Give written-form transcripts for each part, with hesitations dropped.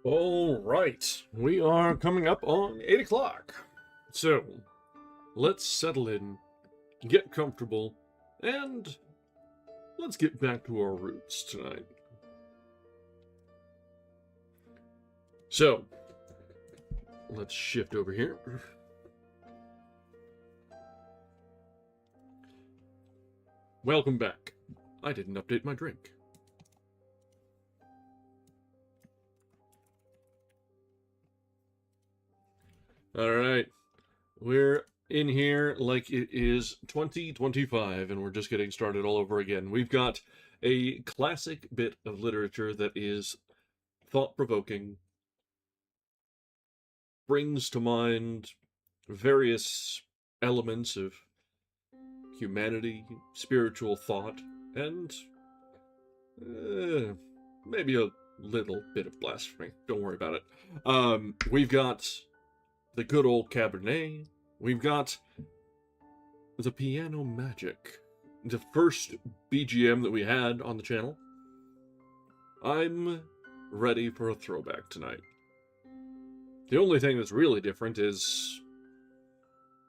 All right, we are coming up on 8 o'clock. So, let's settle in, get comfortable, and let's get back to our roots tonight. So, let's shift over here. Welcome back. I didn't update my drink. All right, we're in here like it is 2025, and we're just getting started all over again. We've got a classic bit of literature that is thought-provoking, brings to mind various elements of humanity, spiritual thought, and maybe a little bit of blasphemy. Don't worry about it. We've got the good old Cabernet. We've got the piano magic, the first BGM that we had on the channel. I'm ready for a throwback tonight. The only thing that's really different is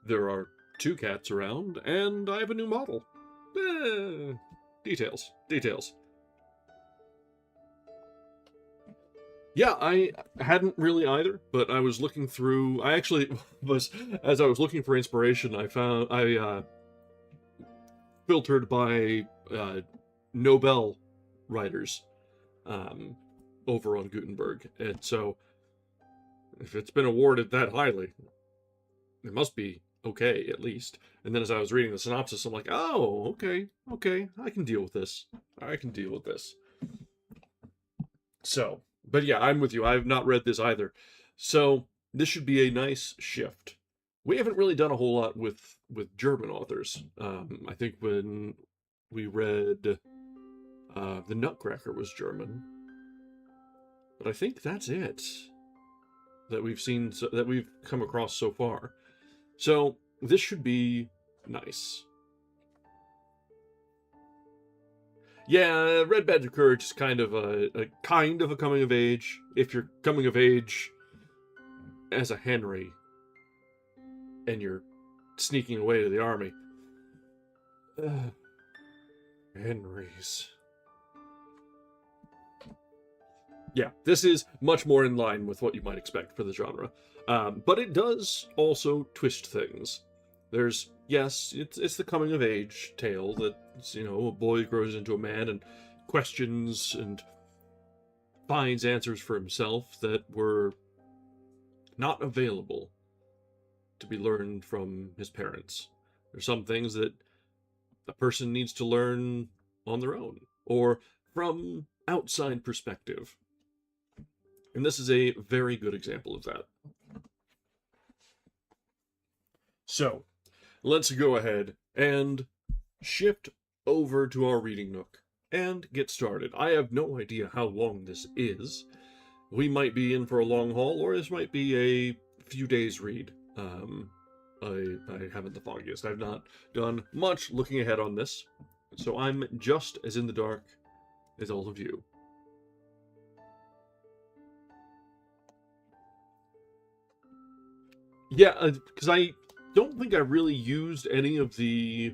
there are 2 cats around, and I have a new model. Details. Yeah, I hadn't really either, but I was looking through. I actually was, as I was looking for inspiration, I filtered by Nobel writers over on Gutenberg, and so if it's been awarded that highly, it must be okay at least. And then as I was reading the synopsis, I'm like, oh, okay, I can deal with this. So. But yeah, I'm with you. I have not read this either. So this should be a nice shift. We haven't really done a whole lot with German authors. I think when we read The Nutcracker was German. But I think that's it that we've seen, that we've come across so far. So this should be nice. Yeah, Red Badge of Courage is kind of a coming of age. If you're coming of age as a Henry and you're sneaking away to the army. Henrys. Yeah, this is much more in line with what you might expect for the genre. But it does also twist things. There's, yes, it's the coming of age tale that, a boy grows into a man and questions and finds answers for himself that were not available to be learned from his parents. There's some things that a person needs to learn on their own or from outside perspective. And this is a very good example of that. So, let's go ahead and shift over to our reading nook and get started. I have no idea how long this is. We might be in for a long haul, or this might be a few days read. I haven't the foggiest. I've not done much looking ahead on this, so I'm just as in the dark as all of you. Yeah, because I don't think I really used any of the...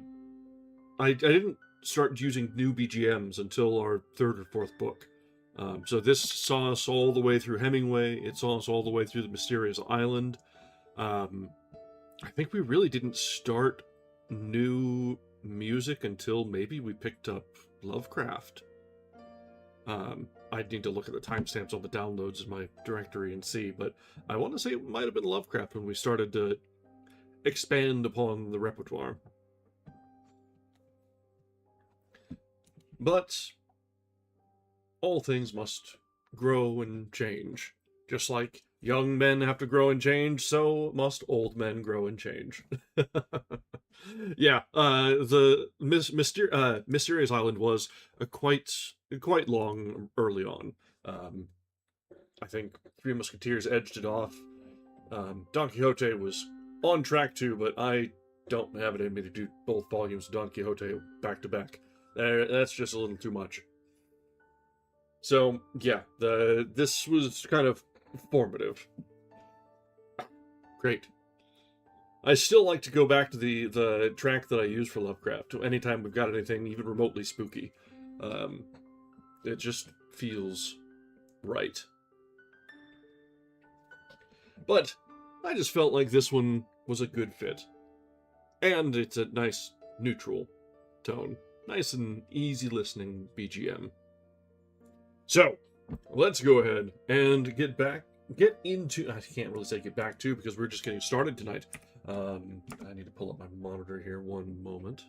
I didn't start using new BGMs until our third or fourth book. So this saw us all the way through Hemingway. It saw us all the way through the Mysterious Island. I think we really didn't start new music until maybe we picked up Lovecraft. I'd need to look at the timestamps on the downloads in my directory and see, but I want to say it might have been Lovecraft when we started to expand upon the repertoire. But all things must grow and change. Just like young men have to grow and change, so must old men grow and change. Yeah, the Mysterious Island was quite long early on. I think Three Musketeers edged it off. Don Quixote was on track too, but I don't have it in me to do both volumes of Don Quixote back to back. That's just a little too much. So, yeah, this was kind of formative. Great. I still like to go back to the track that I use for Lovecraft anytime we've got anything even remotely spooky. It just feels right. But I just felt like this one was a good fit. And it's a nice, neutral tone. Nice and easy listening BGM. So, let's go ahead and get into... I can't really say get back to, because we're just getting started tonight. I need to pull up my monitor here one moment.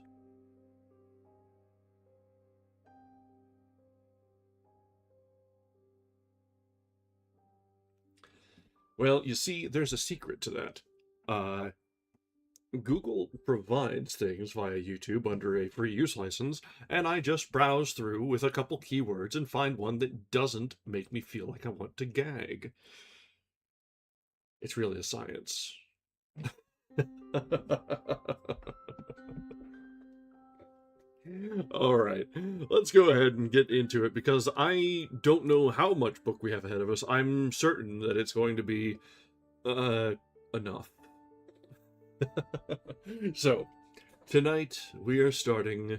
Well, you see, there's a secret to that. Google provides things via YouTube under a free use license, and I just browse through with a couple keywords and find one that doesn't make me feel like I want to gag. It's really a science. Alright, let's go ahead and get into it, because I don't know how much book we have ahead of us. I'm certain that it's going to be, enough. So, tonight we are starting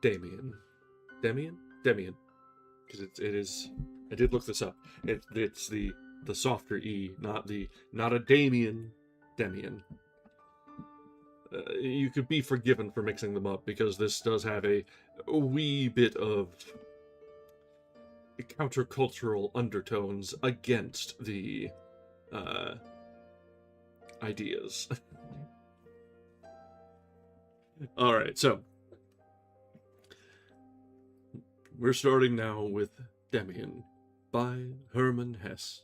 Demian. Demian? Demian. Because it is... I did look this up. It's the softer E, not a Damian. Demian. You could be forgiven for mixing them up, because this does have a wee bit of countercultural undertones against the ideas. Alright, so we're starting now with Demian by Hermann Hesse.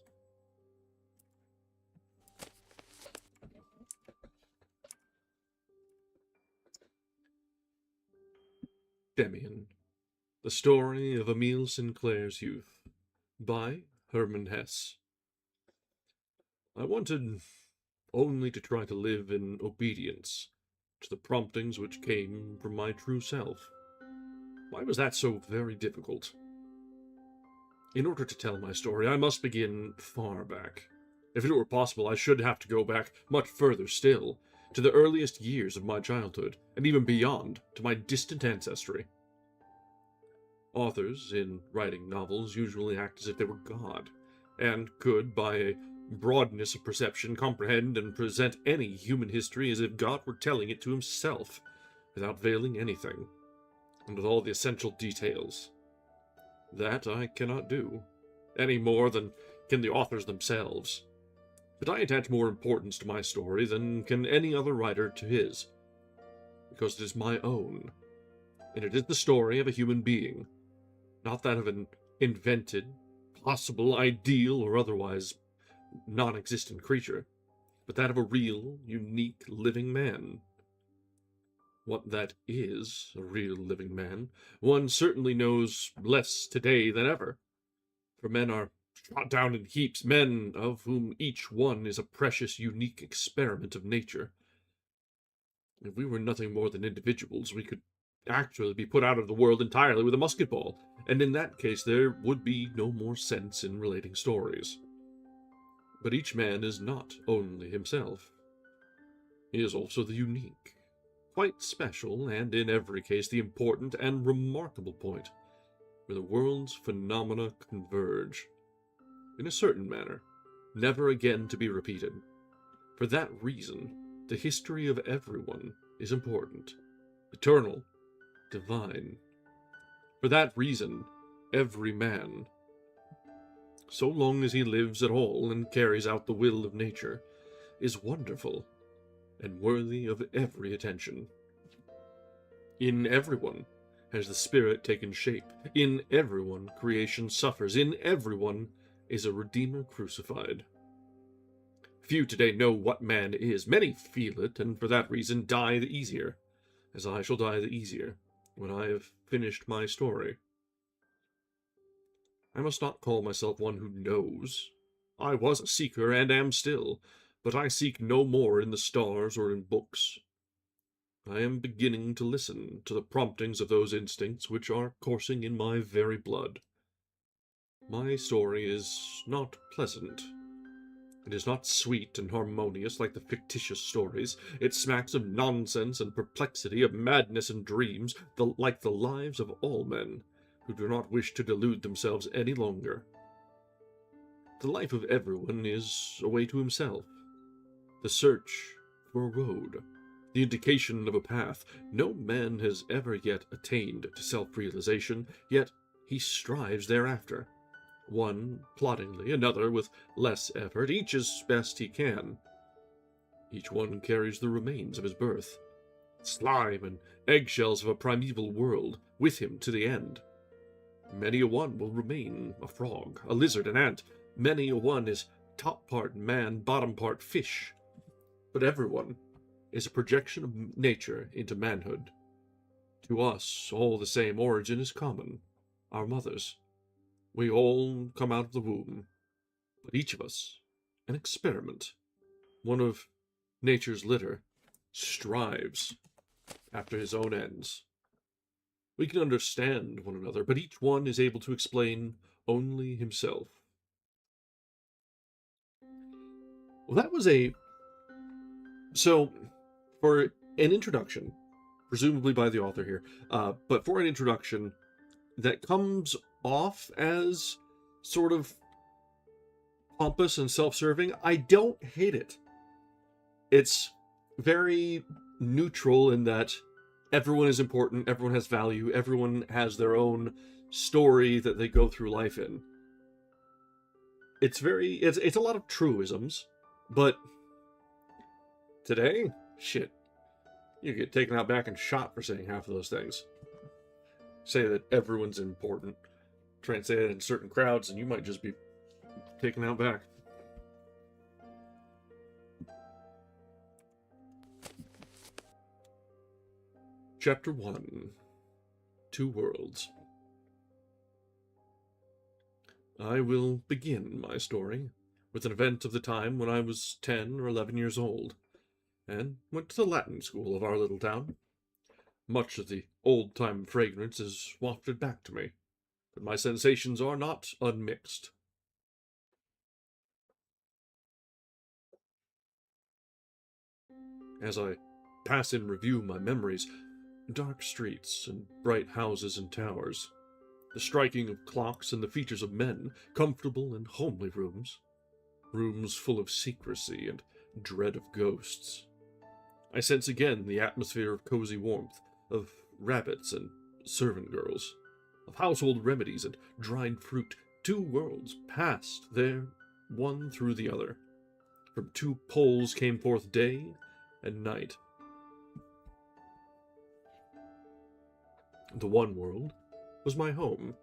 Demian, the story of Emile Sinclair's youth, by Hermann Hesse. I wanted only to try to live in obedience to the promptings which came from my true self. Why was that so very difficult? In order to tell my story, I must begin far back. If it were possible, I should have to go back much further still, to the earliest years of my childhood, and even beyond, to my distant ancestry. Authors, in writing novels, usually act as if they were God, and could, by a broadness of perception, comprehend and present any human history as if God were telling it to himself, without veiling anything, and with all the essential details. That I cannot do, any more than can the authors themselves. But I attach more importance to my story than can any other writer to his, because it is my own, and it is the story of a human being, not that of an invented, possible, ideal, or otherwise non-existent creature, but that of a real, unique, living man. What that is, a real living man, one certainly knows less today than ever. For men are shot down in heaps, men of whom each one is a precious, unique experiment of nature. If we were nothing more than individuals, we could actually be put out of the world entirely with a musket ball, and in that case there would be no more sense in relating stories. But each man is not only himself. He is also the unique, quite special, and in every case the important and remarkable point, where the world's phenomena converge, in a certain manner, never again to be repeated. For that reason, the history of everyone is important, eternal, divine. For that reason, every man, so long as he lives at all and carries out the will of nature, is wonderful and worthy of every attention. In everyone has the spirit taken shape. In everyone creation suffers. In everyone is a Redeemer crucified. Few today know what man is. Many feel it, and for that reason die the easier, as I shall die the easier when I have finished my story. I must not call myself one who knows. I was a seeker, and am still, but I seek no more in the stars or in books. I am beginning to listen to the promptings of those instincts which are coursing in my very blood. My story is not pleasant. It is not sweet and harmonious like the fictitious stories. It smacks of nonsense and perplexity, of madness and dreams, like the lives of all men who do not wish to delude themselves any longer. The life of everyone is a way to himself, the search for a road, the indication of a path. No man has ever yet attained to self-realization, yet he strives thereafter. One ploddingly, another with less effort, each as best he can. Each one carries the remains of his birth, slime and eggshells of a primeval world, with him to the end. Many a one will remain a frog, a lizard, an ant. Many a one is top part man, bottom part fish. But everyone is a projection of nature into manhood. To us, all the same origin is common, our mothers. We all come out of the womb, but each of us an experiment, one of nature's litter, strives after his own ends. We can understand one another, but each one is able to explain only himself. Well, that was so, for an introduction, presumably by the author here, but for an introduction that comes off as sort of pompous and self-serving, I don't hate it. It's very neutral in that everyone is important, everyone has value, everyone has their own story that they go through life in. It's a lot of truisms, but today, shit, you get taken out back and shot for saying half of those things. Say that everyone's important. Try and say it in certain crowds, and you might just be taken out back. Chapter 1. Two Worlds. I will begin my story with an event of the time when I was 10 or 11 years old, and went to the Latin school of our little town. Much of the old-time fragrance is wafted back to me, but my sensations are not unmixed. As I pass in review my memories, dark streets and bright houses and towers, the striking of clocks and the features of men, comfortable and homely rooms full of secrecy and dread of ghosts. I sense again the atmosphere of cozy warmth, of rabbits and servant girls, of household remedies and dried fruit. Two worlds passed there, one through the other. From two poles came forth day and night. The one world was my home,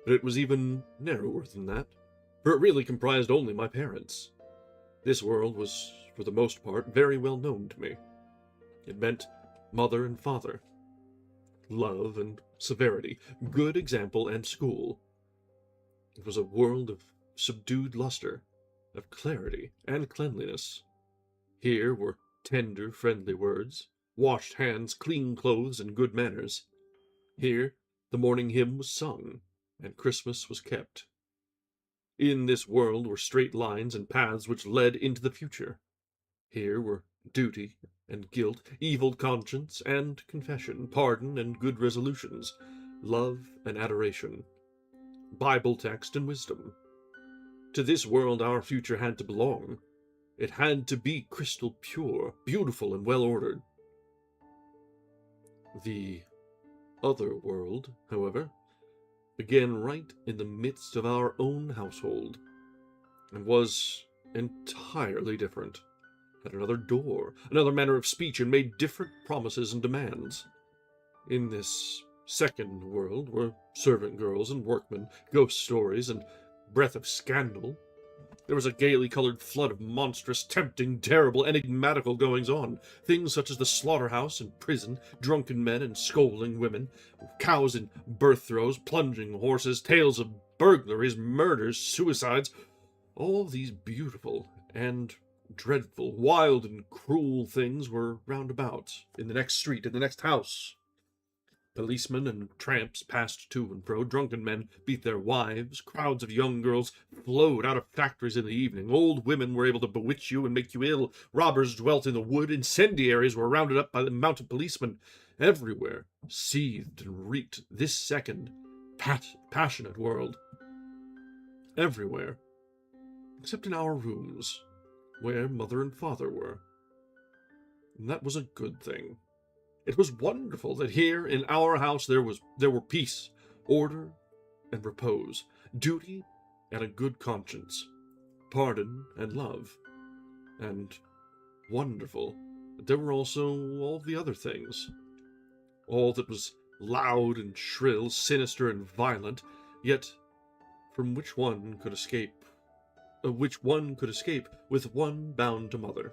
But it was even narrower than that, for it really comprised only my parents. This world was, for the most part, very well known to me. It meant mother and father, love and severity, good example and school. It was a world of subdued luster, of clarity and cleanliness. Here were tender, friendly words, washed hands, clean clothes, and good manners. Here the morning hymn was sung, and Christmas was kept. In this world were straight lines and paths which led into the future. Here were duty and guilt, evil conscience and confession, pardon and good resolutions, love and adoration, Bible text and wisdom. To this world our future had to belong. It had to be crystal pure, beautiful, and well-ordered. The other world, however, began right in the midst of our own household, and was entirely different. Had another door, another manner of speech, and made different promises and demands. In this second world were servant girls and workmen, ghost stories, and breath of scandal. There was a gaily colored flood of monstrous, tempting, terrible, enigmatical goings-on, things such as the slaughterhouse and prison, drunken men and scolding women, cows in birth throes, plunging horses, tales of burglaries, murders, suicides, all these beautiful and dreadful, wild and cruel things were round about, in the next street, in the next house. Policemen and tramps passed to and fro, drunken men beat their wives, crowds of young girls flowed out of factories in the evening, old women were able to bewitch you and make you ill, robbers dwelt in the wood, incendiaries were rounded up by the mounted policemen. Everywhere seethed and reeked this second, passionate world. Everywhere, except in our rooms, where mother and father were. And that was a good thing. It was wonderful that here in our house there were peace, order, and repose, duty and a good conscience, pardon and love, and wonderful that there were also all the other things, all that was loud and shrill, sinister and violent, yet from which one could escape with one bound to mother.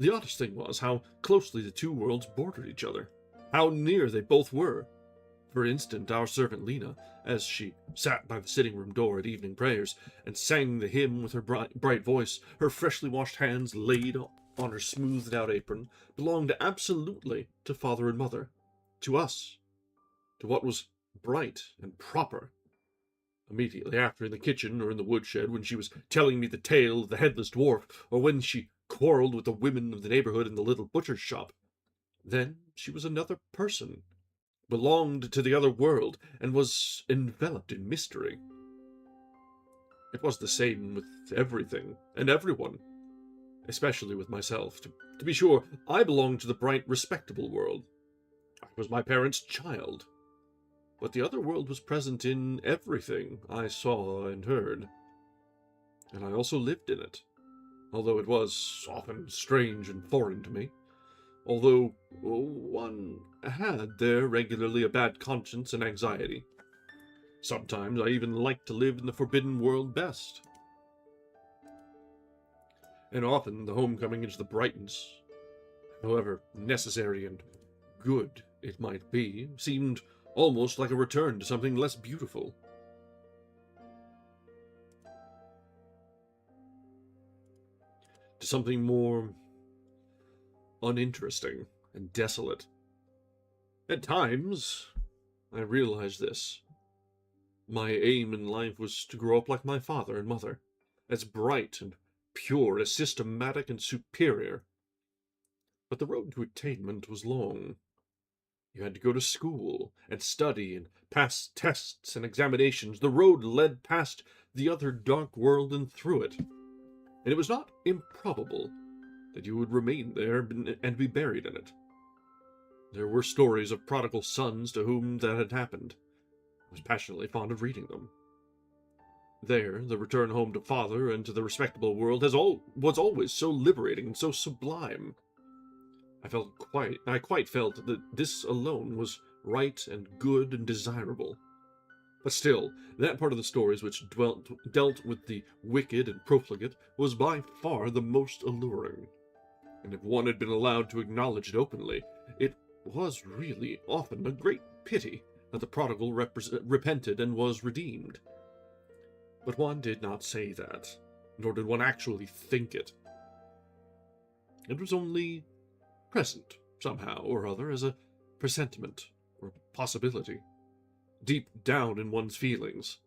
The oddest thing was how closely the two worlds bordered each other, how near they both were. For instance, our servant Lena, as she sat by the sitting-room door at evening prayers, and sang the hymn with her bright voice, her freshly washed hands laid on her smoothed-out apron, belonged absolutely to father and mother, to us, to what was bright and proper. Immediately after, in the kitchen or in the woodshed, when she was telling me the tale of the headless dwarf, or when she quarreled with the women of the neighborhood in the little butcher's shop, then she was another person, belonged to the other world, and was enveloped in mystery. It was the same with everything and everyone, especially with myself. To be sure, I belonged to the bright, respectable world. I was my parents' child. But the other world was present in everything I saw and heard, and I also lived in it, although it was often strange and foreign to me, although one had there regularly a bad conscience and anxiety. Sometimes I even liked to live in the forbidden world best. And often the homecoming into the brightness, however necessary and good it might be, seemed almost like a return to something less beautiful. To something more uninteresting and desolate. At times, I realized this. My aim in life was to grow up like my father and mother, as bright and pure, as systematic and superior. But the road to attainment was long. You had to go to school and study and pass tests and examinations. The road led past the other dark world and through it. And it was not improbable that you would remain there and be buried in it. There were stories of prodigal sons to whom that had happened. I was passionately fond of reading them. There, the return home to father and to the respectable world was always so liberating and so sublime. I quite felt that this alone was right and good and desirable. But still, that part of the stories which dealt with the wicked and profligate was by far the most alluring. And if one had been allowed to acknowledge it openly, it was really often a great pity that the prodigal repented and was redeemed. But one did not say that, nor did one actually think it. It was only present, somehow or other, as a presentiment or possibility, deep down in one's feelings.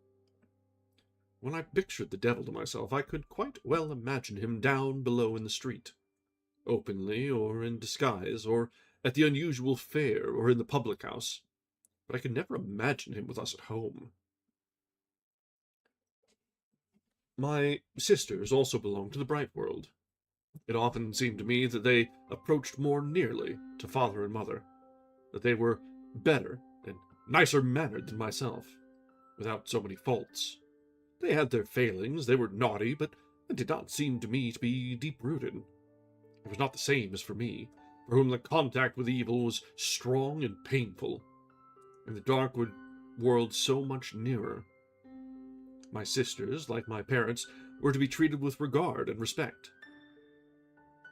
When I pictured the devil to myself, I could quite well imagine him down below in the street, openly or in disguise, or at the unusual fair, or in the public house, but I could never imagine him with us at home. My sisters also belonged to the bright world. It often seemed to me that they approached more nearly to father and mother, that they were better and nicer mannered than myself, without so many faults. They had their failings, they were naughty, but it did not seem to me to be deep-rooted. It was not the same as for me, for whom the contact with evil was strong and painful, and the dark world so much nearer. My sisters, like my parents, were to be treated with regard and respect.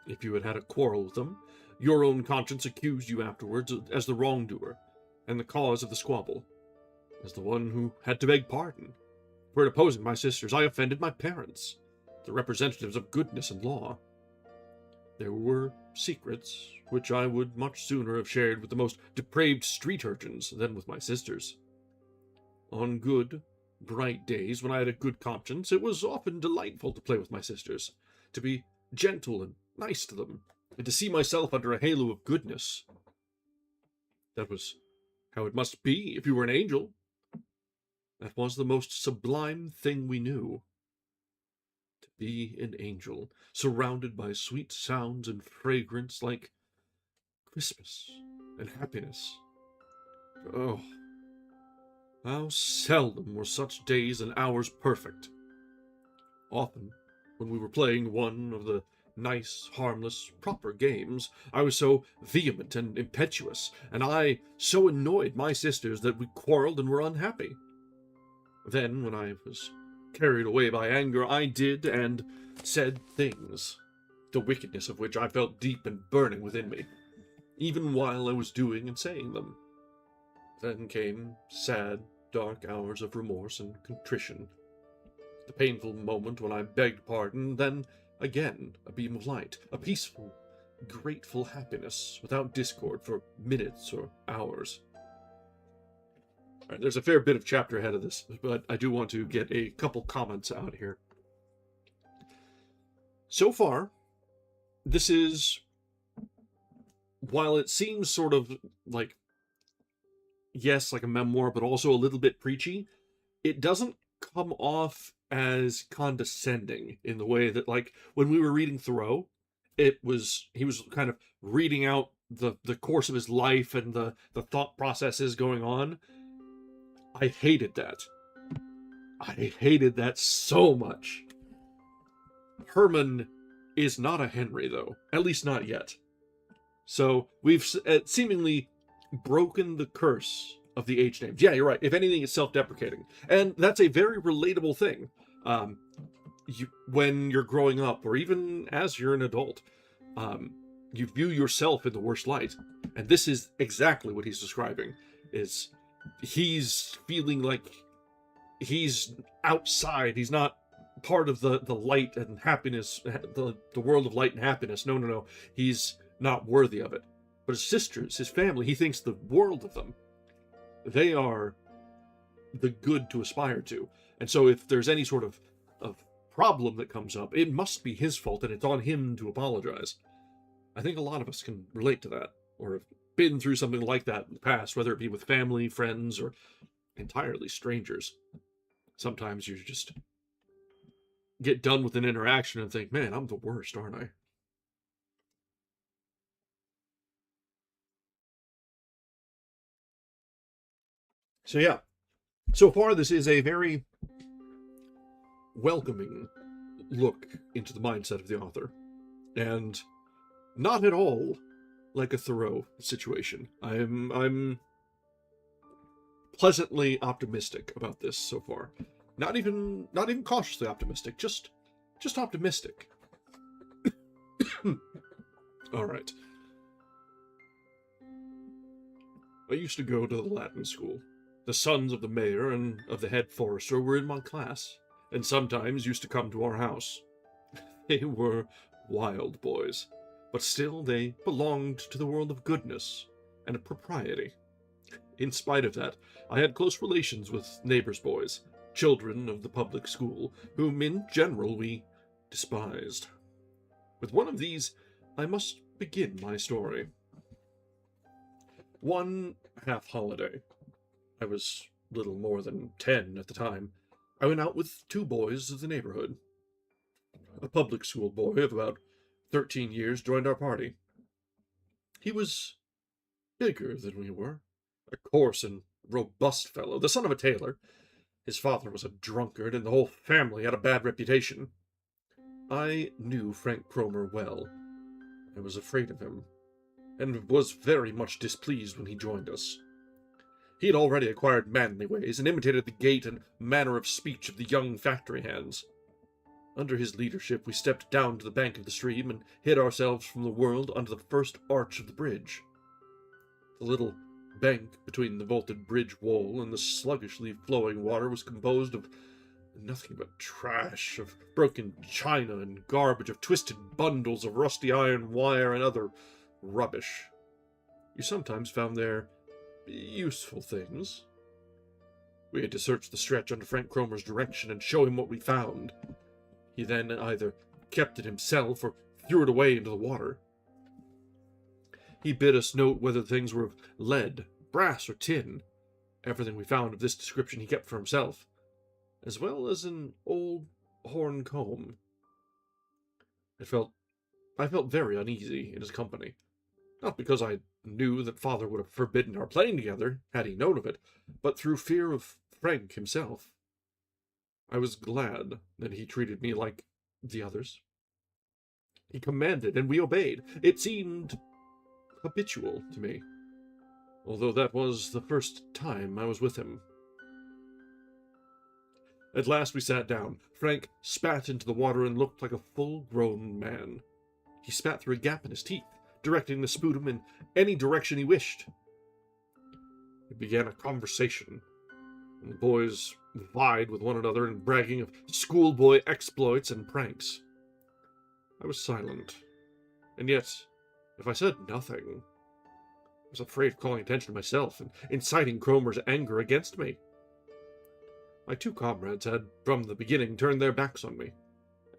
If you had had a quarrel with them, your own conscience accused you afterwards as the wrongdoer, and the cause of the squabble, as the one who had to beg pardon. For in opposing my sisters, I offended my parents, the representatives of goodness and law. There were secrets which I would much sooner have shared with the most depraved street urchins than with my sisters. On good, bright days, when I had a good conscience, it was often delightful to play with my sisters, to be gentle and nice to them, and to see myself under a halo of goodness. That was how it must be if you were an angel. That was the most sublime thing we knew. To be an angel, surrounded by sweet sounds and fragrance like Christmas and happiness. Oh, how seldom were such days and hours perfect. Often, when we were playing one of the nice, harmless, proper games, I was so vehement and impetuous, and I so annoyed my sisters that we quarreled and were unhappy. Then, when I was carried away by anger, I did and said things, the wickedness of which I felt deep and burning within me, even while I was doing and saying them. Then came sad, dark hours of remorse and contrition. The painful moment when I begged pardon, then again a beam of light, a peaceful, grateful happiness, without discord for minutes or hours. All right, there's a fair bit of chapter ahead of this, but I do want to get a couple comments out here. So far, this is, while it seems sort of like, yes, like a memoir, but also a little bit preachy, it doesn't come off as condescending in the way that, like, when we were reading Thoreau, he was kind of reading out the course of his life and the thought processes going on. I hated that. I hated that so much. Hermann is not a Henry, though. At least not yet. So we've seemingly broken the curse of the H names. Yeah, you're right. If anything, it's self-deprecating. And that's a very relatable thing. When you're growing up, or even as you're an adult, you view yourself in the worst light. And this is exactly what he's describing, is he's feeling like he's outside. He's not part of the light and happiness, the world of light and happiness. No. He's not worthy of it. But his sisters, his family, he thinks the world of them. They are the good to aspire to. And so if there's any sort of problem that comes up, it must be his fault, and it's on him to apologize. I think a lot of us can relate to that, or have been through something like that in the past, whether it be with family, friends, or entirely strangers. Sometimes you just get done with an interaction and think, man, I'm the worst, aren't I? So yeah, so far this is a very welcoming look into the mindset of the author, and not at all like a Thoreau situation. I'm pleasantly optimistic about this so far. Not even cautiously optimistic, just optimistic. All right. I used to go to the Latin school. The sons of the mayor and of the head forester were in my class, and sometimes used to come to our house. They were wild boys, but still they belonged to the world of goodness and propriety. In spite of that, I had close relations with neighbors' boys, children of the public school, whom in general we despised. With one of these, I must begin my story. One half-holiday, I was little more than 10 at the time, I went out with two boys of the neighborhood. A public school boy of about 13 years joined our party. He was bigger than we were, a coarse and robust fellow, the son of a tailor. His father was a drunkard, and the whole family had a bad reputation. I knew Frank Cromer well. I was afraid of him, and was very much displeased when he joined us. He had already acquired manly ways, and imitated the gait and manner of speech of the young factory hands. Under his leadership, we stepped down to the bank of the stream, and hid ourselves from the world under the first arch of the bridge. The little bank between the vaulted bridge wall and the sluggishly flowing water was composed of nothing but trash, of broken china and garbage, of twisted bundles of rusty iron wire and other rubbish. You sometimes found there useful things. We had to search the stretch under Frank Cromer's direction and show him what we found. He then either kept it himself or threw it away into the water. He bid us note whether things were of lead, brass, or tin. Everything we found of this description he kept for himself, as well as an old horn comb. I felt very uneasy in his company, not because I knew that father would have forbidden our playing together, had he known of it, but through fear of Frank himself. I was glad that he treated me like the others. He commanded, and we obeyed. It seemed habitual to me, although that was the first time I was with him. At last we sat down. Frank spat into the water and looked like a full-grown man. He spat through a gap in his teeth, directing the sputum in any direction he wished. We began a conversation, and the boys vied with one another in bragging of schoolboy exploits and pranks. I was silent, and yet, if I said nothing, I was afraid of calling attention to myself and inciting Cromer's anger against me. My two comrades had, from the beginning, turned their backs on me,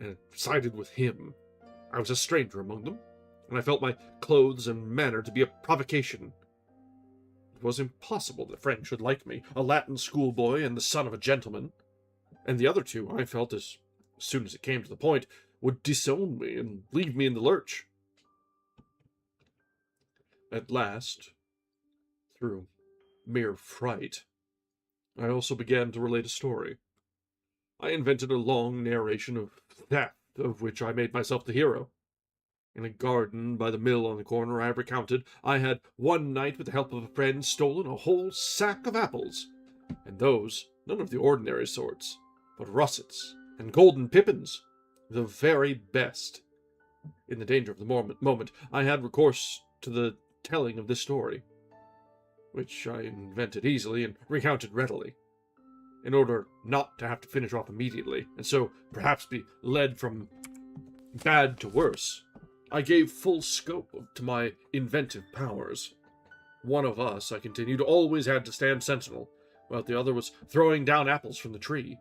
and sided with him. I was a stranger among them, and I felt my clothes and manner to be a provocation. It was impossible that Frank should like me, a Latin schoolboy and the son of a gentleman, and the other two, I felt, as soon as it came to the point, would disown me and leave me in the lurch. At last, through mere fright, I also began to relate a story. I invented a long narration of theft, of which I made myself the hero. In a garden by the mill on the corner, I recounted, I had one night, with the help of a friend, stolen a whole sack of apples, and those none of the ordinary sorts, but russets and golden pippins, the very best. In the danger of the moment, I had recourse to the telling of this story, which I invented easily and recounted readily, in order not to have to finish off immediately, and so perhaps be led from bad to worse. I gave full scope to my inventive powers. One of us, I continued, always had to stand sentinel, while the other was throwing down apples from the tree.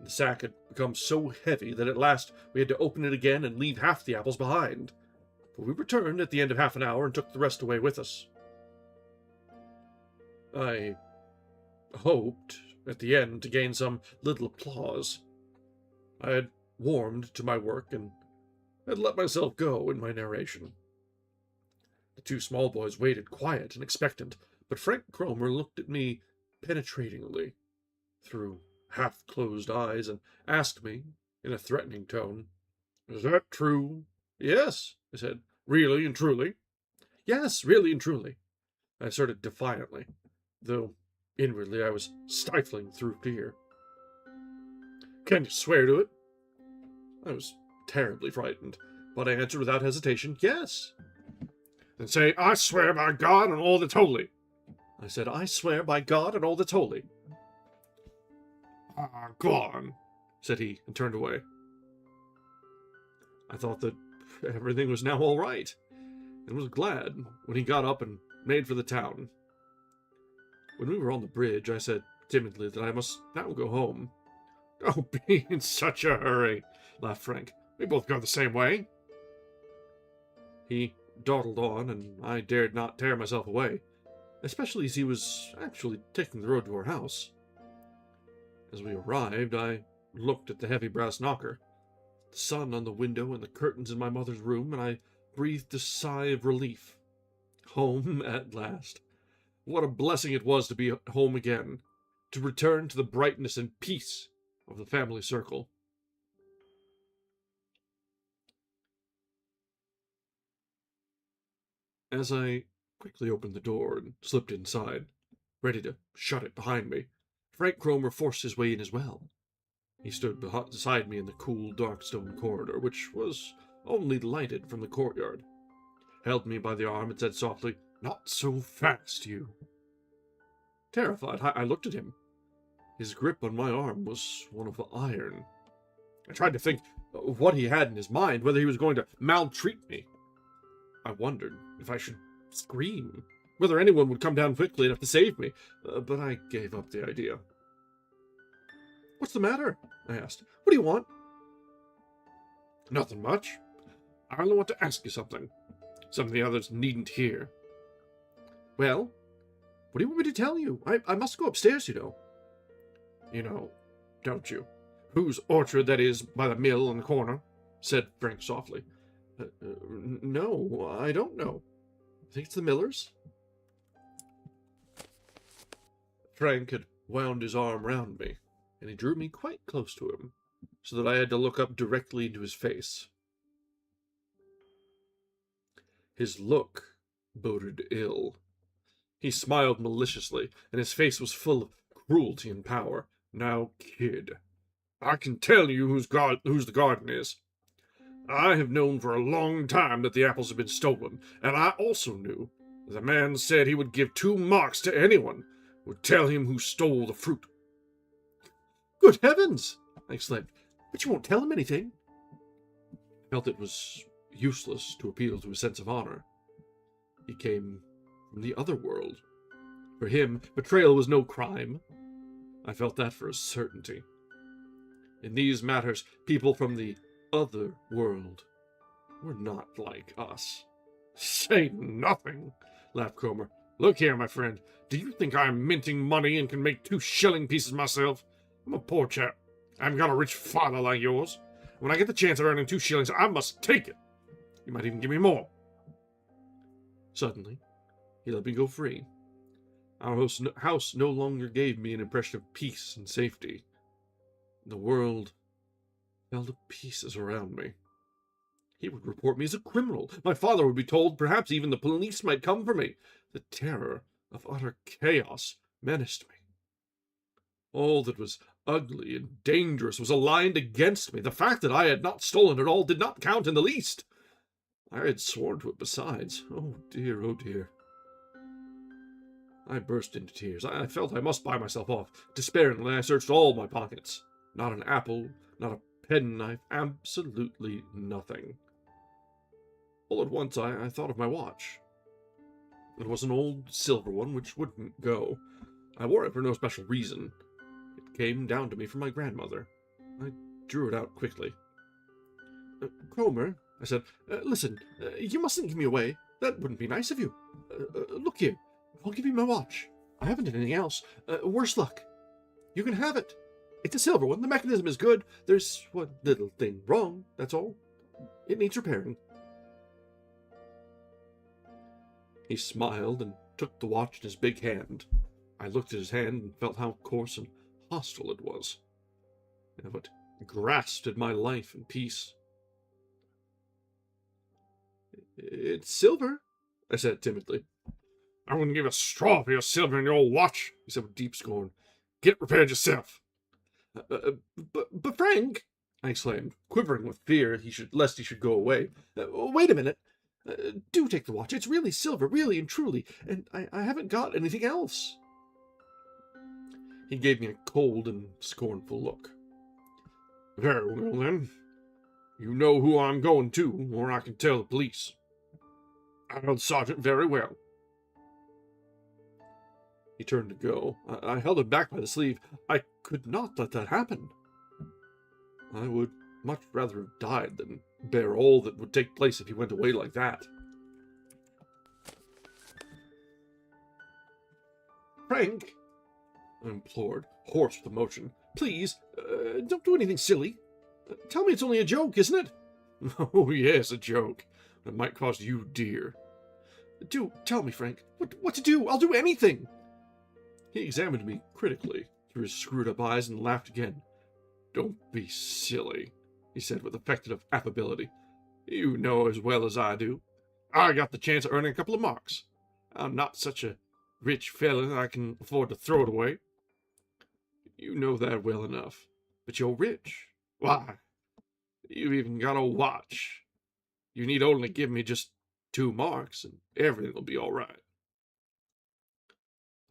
The sack had become so heavy that at last we had to open it again and leave half the apples behind. But we returned at the end of half an hour and took the rest away with us. I hoped, at the end, to gain some little applause. I had warmed to my work and had let myself go in my narration. The two small boys waited quiet and expectant, but Frank Cromer looked at me penetratingly through half-closed eyes and asked me, in a threatening tone, "Is that true?" "Yes," I said. "Really and truly?" "Yes, really and truly," I asserted defiantly, though Inwardly, I was stifling through fear. Can you swear to it? I was terribly frightened, but I answered without hesitation, yes. Then say, I swear by God and all that's holy. I said, I swear by God and all that's holy. Go on, said he, and turned away. I thought that everything was now all right, and was glad when he got up and made for the town. When we were on the bridge, I said timidly that I must now go home. Don't be in such a hurry, laughed Frank. We both go the same way. He dawdled on, and I dared not tear myself away, especially as he was actually taking the road to our house. As we arrived, I looked at the heavy brass knocker, the sun on the window and the curtains in my mother's room, and I breathed a sigh of relief. Home at last. What a blessing it was to be home again, to return to the brightness and peace of the family circle. As I quickly opened the door and slipped inside, ready to shut it behind me, Frank Cromer forced his way in as well. He stood beside me in the cool, dark stone corridor, which was only lighted from the courtyard, held me by the arm and said softly, Not so fast, you. Terrified, I looked at him. His grip on my arm was one of iron. I tried to think what he had in his mind, whether he was going to maltreat me. I wondered if I should scream, whether anyone would come down quickly enough to save me, but I gave up the idea. What's the matter? I asked. What do you want? Nothing much. I only want to ask you something. Something the others needn't hear. Well, what do you want me to tell you? I must go upstairs, you know. You know, don't you? Whose orchard that is by the mill in the corner? Said Frank softly. No, I don't know. I think it's the miller's. Frank had wound his arm round me, and he drew me quite close to him, so that I had to look up directly into his face. His look boded ill. He smiled maliciously, and his face was full of cruelty and power. Now, kid, I can tell you whose the garden is. I have known for a long time that the apples have been stolen, and I also knew that the man said he would give 2 marks to anyone who would tell him who stole the fruit. Good heavens! I exclaimed. But you won't tell him anything. I felt it was useless to appeal to his sense of honor. He came from the other world. For him, betrayal was no crime. I felt that for a certainty. In these matters, people from the other world were not like us. Say nothing, laughed Cromer. Look here, my friend. Do you think I'm minting money and can make 2 shilling pieces myself? I'm a poor chap. I haven't got a rich father like yours. When I get the chance of earning 2 shillings, I must take it. You might even give me more. Suddenly, he let me go free. Our house no longer gave me an impression of peace and safety. The world fell to pieces around me. He would report me as a criminal. My father would be told. Perhaps even the police might come for me. The terror of utter chaos menaced me. All that was ugly and dangerous was aligned against me. The fact that I had not stolen at all did not count in the least. I had sworn to it besides. Oh dear, oh dear. I burst into tears. I felt I must buy myself off. Despairingly, I searched all my pockets. Not an apple, not a penknife, absolutely nothing. All at once, I thought of my watch. It was an old silver one which wouldn't go. I wore it for no special reason. It came down to me from my grandmother. I drew it out quickly. Cromer, I said, listen, you mustn't give me away. That wouldn't be nice of you. Look here, I'll give you my watch. I haven't anything else. Worse luck. You can have it. It's a silver one. The mechanism is good. There's one little thing wrong, that's all. It needs repairing. He smiled and took the watch in his big hand. I looked at his hand and felt how coarse and hostile it was, and how it grasped at my life and peace. It's silver, I said timidly. I wouldn't give a straw for your silver and your old watch, he said with deep scorn. Get it repaired yourself. But Frank, I exclaimed, quivering with fear lest he should go away. Wait a minute. Do take the watch. It's really silver, really and truly, and I haven't got anything else. He gave me a cold and scornful look. Very well, then. You know who I'm going to, or I can tell the police. I know the sergeant very well. He turned to go. I held him back by the sleeve. I could not let that happen. I would much rather have died than bear all that would take place if he went away like that. Frank, I implored, hoarse with emotion, please, don't do anything silly. Tell me it's only a joke, isn't it? Oh, yes, a joke. It might cost you dear. Do tell me, Frank, what to do? I'll do anything. He examined me critically through his screwed-up eyes and laughed again. Don't be silly, he said with affected affability. You know as well as I do. I got the chance of earning a couple of marks. I'm not such a rich fella that I can afford to throw it away. You know that well enough. But you're rich. Why, you've even got a watch. You need only give me just 2 marks, and everything will be all right.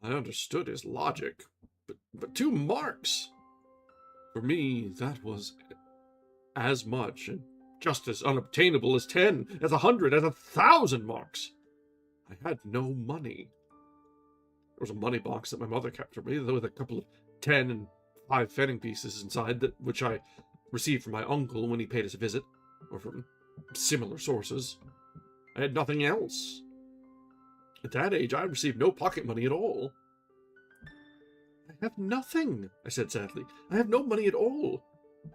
I understood his logic, but 2 marks? For me, that was as much, and just as unobtainable as 10, as 100, as 1,000 marks. I had no money. There was a money box that my mother kept for me, with a couple of 10 and 5 pfennig pieces inside, which I received from my uncle when he paid us a visit, or from similar sources. I had nothing else. At that age, I received no pocket money at all. I have nothing, I said sadly. I have no money at all.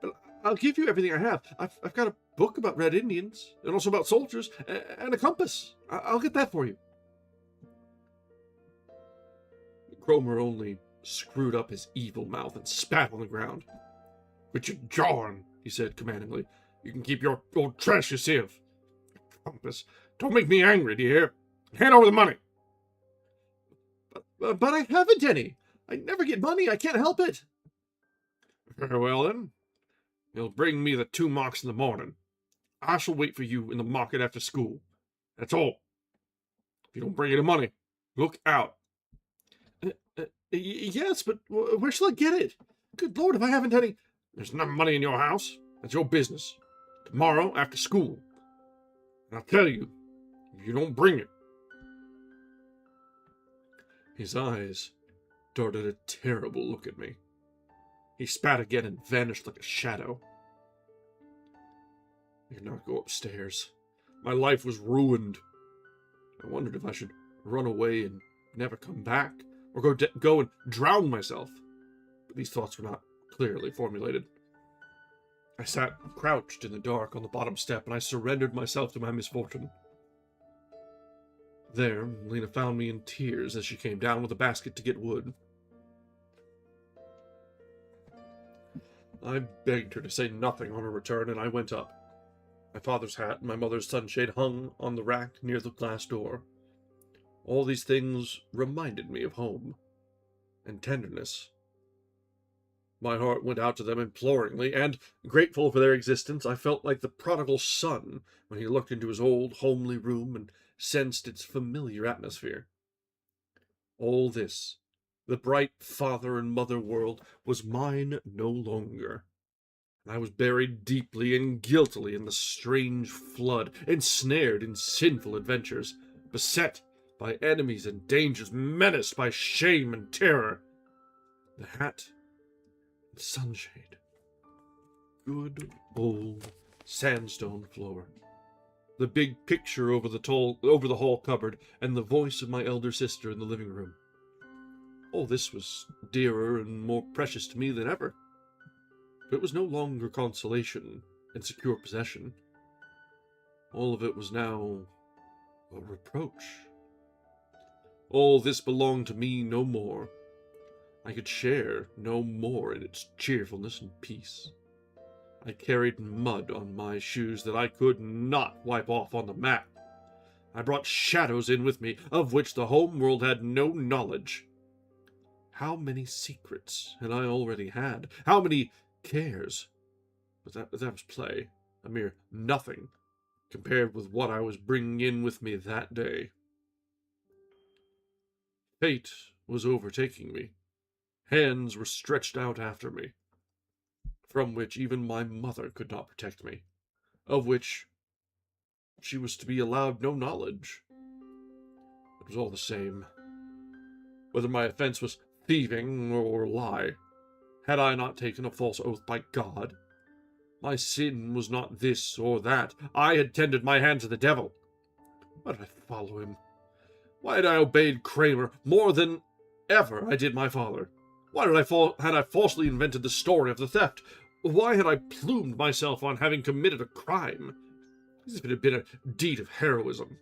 But I'll give you everything I have. I've got a book about Red Indians, and also about soldiers, and a compass. I'll get that for you. Cromer only screwed up his evil mouth and spat on the ground. Quit your jawing, he said commandingly. You can keep your old trash yourself. Compass. Don't make me angry, do you hear? Hand over the money. But I haven't any. I never get money. I can't help it. Very well, then. You'll bring me the 2 marks in the morning. I shall wait for you in the market after school. That's all. If you don't bring any money, look out. Yes, but where shall I get it? Good Lord, if I haven't any... There's no money in your house. That's your business. Tomorrow after school. And I'll tell you, if you don't bring it... His eyes darted a terrible look at me. He spat again and vanished like a shadow. I could not go upstairs. My life was ruined. I wondered if I should run away and never come back, or go and drown myself. But these thoughts were not clearly formulated. I sat crouched in the dark on the bottom step, and I surrendered myself to my misfortune. There, Lena found me in tears as she came down with a basket to get wood. I begged her to say nothing on her return, and I went up. My father's hat and my mother's sunshade hung on the rack near the glass door. All these things reminded me of home and tenderness. My heart went out to them imploringly, and, grateful for their existence, I felt like the prodigal son when he looked into his old, homely room and sensed its familiar atmosphere. All this, the bright father and mother world, was mine no longer. I was buried deeply and guiltily in the strange flood, ensnared in sinful adventures, beset by enemies and dangers, menaced by shame and terror. The hat, the sunshade, good old sandstone floor, the big picture over the hall cupboard, and the voice of my elder sister in the living room. All this was dearer and more precious to me than ever. But it was no longer consolation and secure possession. All of it was now a reproach. All this belonged to me no more. I could share no more in its cheerfulness and peace. I carried mud on my shoes that I could not wipe off on the mat. I brought shadows in with me, of which the home world had no knowledge. How many secrets had I already had? How many cares? But that was play, a mere nothing, compared with what I was bringing in with me that day. Fate was overtaking me. Hands were stretched out after me, from which even my mother could not protect me, of which she was to be allowed no knowledge. It was all the same. Whether my offense was thieving or lie, had I not taken a false oath by God? My sin was not this or that. I had tended my hand to the devil. Why did I follow him? Why had I obeyed Kramer more than ever I did my father? Why had I falsely invented the story of the theft? Why had I plumed myself on having committed a crime, as if it had been a deed of heroism?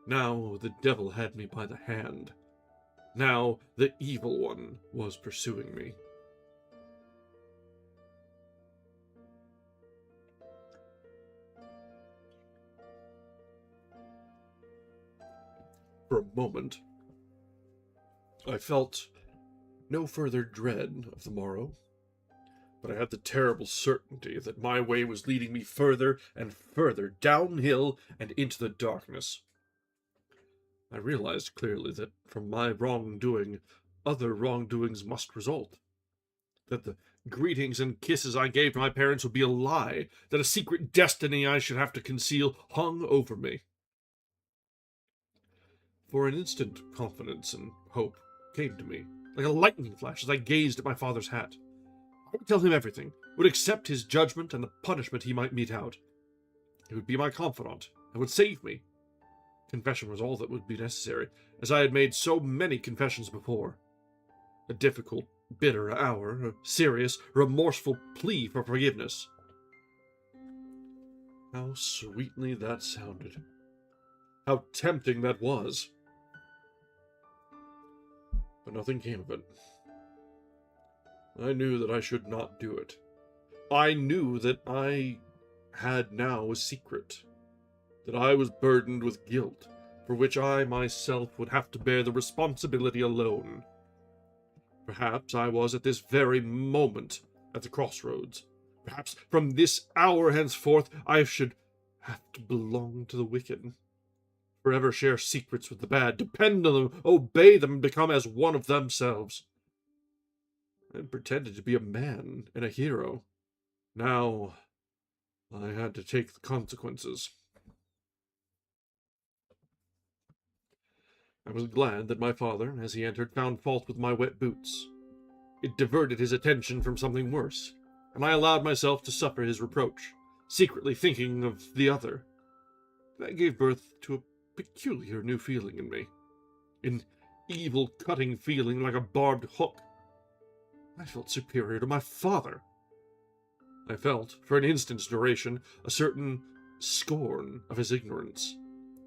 Now the devil had me by the hand. Now the evil one was pursuing me. For a moment, I felt no further dread of the morrow, but I had the terrible certainty that my way was leading me further and further downhill and into the darkness. I realized clearly that from my wrongdoing, other wrongdoings must result. That the greetings and kisses I gave to my parents would be a lie, that a secret destiny I should have to conceal hung over me. For an instant, confidence and hope came to me, like a lightning flash as I gazed at my father's hat. I would tell him everything, would accept his judgment and the punishment he might mete out. He would be my confidant, and would save me. Confession was all that would be necessary, as I had made so many confessions before. A difficult, bitter hour, a serious, remorseful plea for forgiveness. How sweetly that sounded. How tempting that was. But nothing came of it. I knew that I should not do it. I knew that I had now a secret, that I was burdened with guilt, for which I myself would have to bear the responsibility alone. Perhaps I was at this very moment at the crossroads. Perhaps from this hour henceforth I should have to belong to the wicked, forever share secrets with the bad, depend on them, obey them, and become as one of themselves. I had pretended to be a man and a hero. Now I had to take the consequences. I was glad that my father, as he entered, found fault with my wet boots. It diverted his attention from something worse, and I allowed myself to suffer his reproach, secretly thinking of the other. That gave birth to a peculiar new feeling in me, an evil, cutting feeling like a barbed hook. I felt superior to my father. I felt, for an instant's duration, a certain scorn of his ignorance.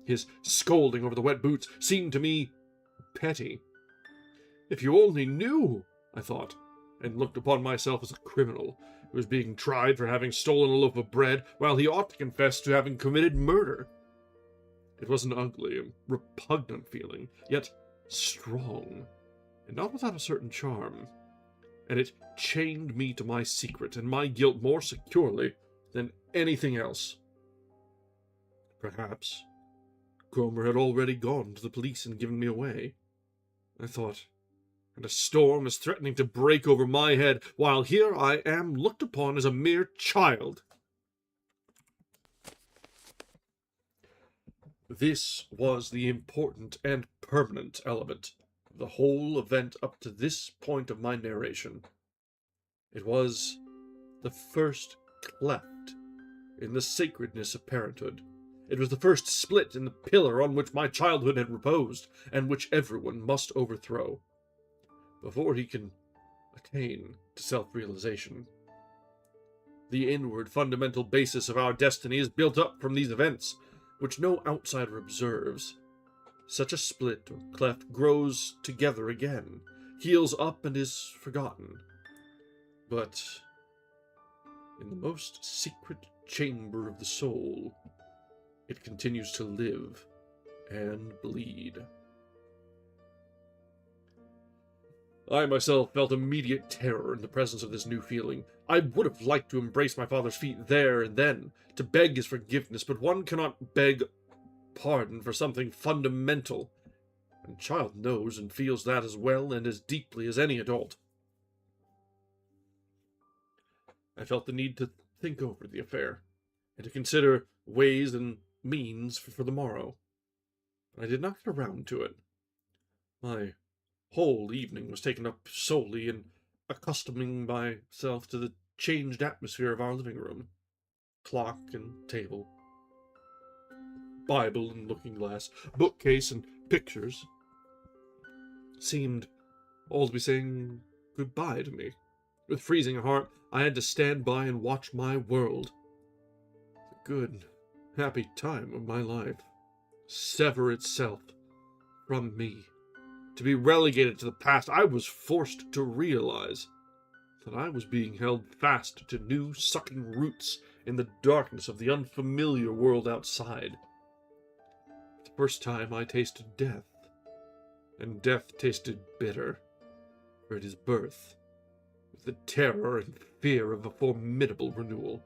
His scolding over the wet boots seemed to me petty. If you only knew, I thought, and looked upon myself as a criminal who was being tried for having stolen a loaf of bread, while he ought to confess to having committed murder. It was an ugly and repugnant feeling, yet strong, and not without a certain charm, and it chained me to my secret and my guilt more securely than anything else. Perhaps Cromer had already gone to the police and given me away, I thought, and a storm is threatening to break over my head, while here I am looked upon as a mere child. This was the important and permanent element of the whole event up to this point of my narration. It was the first cleft in the sacredness of parenthood. It was the first split in the pillar on which my childhood had reposed, and which everyone must overthrow, before he can attain to self-realization. The inward fundamental basis of our destiny is built up from these events, which no outsider observes. Such a split or cleft grows together again, heals up and is forgotten. But in the most secret chamber of the soul, it continues to live and bleed. I myself felt immediate terror in the presence of this new feeling. I would have liked to embrace my father's feet there and then, to beg his forgiveness, but one cannot beg pardon for something fundamental, and a child knows and feels that as well and as deeply as any adult. I felt the need to think over the affair, and to consider ways and means for the morrow. I did not get around to it. My whole evening was taken up solely in accustoming myself to the changed atmosphere of our living room. Clock and table, Bible and looking-glass, bookcase and pictures seemed all to be saying goodbye to me. With freezing heart, I had to stand by and watch my world, the good, happy time of my life, sever itself from me. To be relegated to the past, I was forced to realize that I was being held fast to new sucking roots in the darkness of the unfamiliar world outside. For the first time I tasted death, and death tasted bitter, for it is birth, with the terror and fear of a formidable renewal.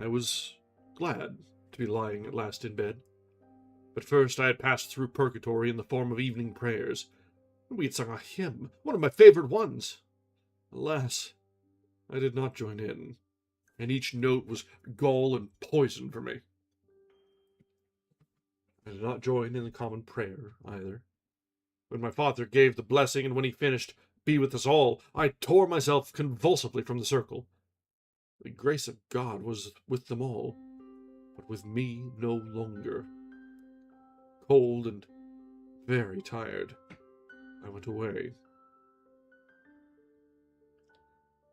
I was glad to be lying at last in bed. But first I had passed through purgatory in the form of evening prayers. We had sung a hymn, one of my favorite ones. Alas, I did not join in, and each note was gall and poison for me. I did not join in the common prayer, either. When my father gave the blessing, and when he finished, "Be with us all," I tore myself convulsively from the circle. The grace of God was with them all, but with me no longer. Cold and very tired, I went away.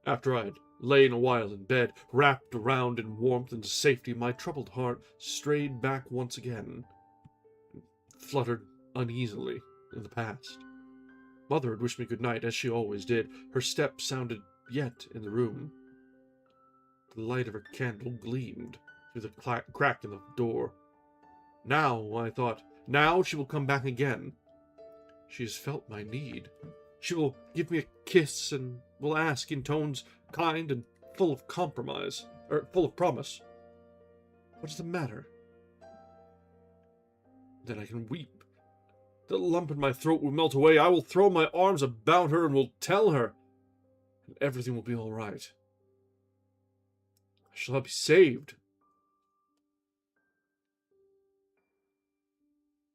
After I had lain a while in bed, wrapped around in warmth and safety, my troubled heart strayed back once again, and fluttered uneasily in the past. Mother had wished me good night, as she always did. Her step sounded yet in the room. The light of her candle gleamed through the crack in the door. Now, I thought, now she will come back again. She has felt my need. She will give me a kiss and will ask in tones kind and full of promise. What is the matter? Then I can weep. The lump in my throat will melt away. I will throw my arms about her and will tell her, and everything will be all right. I shall be saved.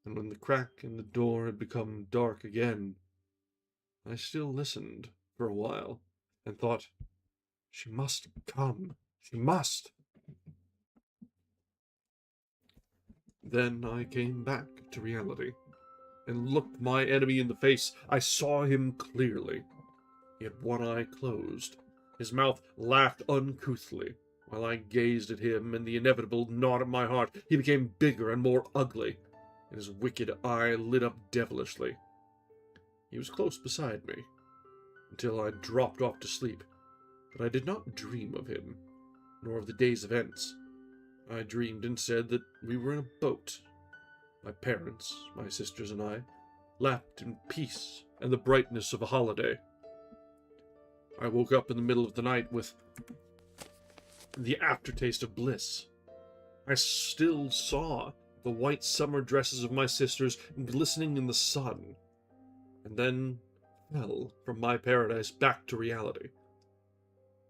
And when the crack in the door had become dark again, I still listened for a while, and thought, she must come. She must. Then I came back to reality, and looked my enemy in the face. I saw him clearly. He had one eye closed. His mouth laughed uncouthly, while I gazed at him, and the inevitable gnawed at my heart. He became bigger and more ugly, and his wicked eye lit up devilishly. He was close beside me, until I dropped off to sleep, but I did not dream of him, nor of the day's events. I dreamed instead that we were in a boat. My parents, my sisters, and I lapped in peace and the brightness of a holiday. I woke up in the middle of the night with the aftertaste of bliss. I still saw the white summer dresses of my sisters glistening in the sun, and then fell from my paradise back to reality,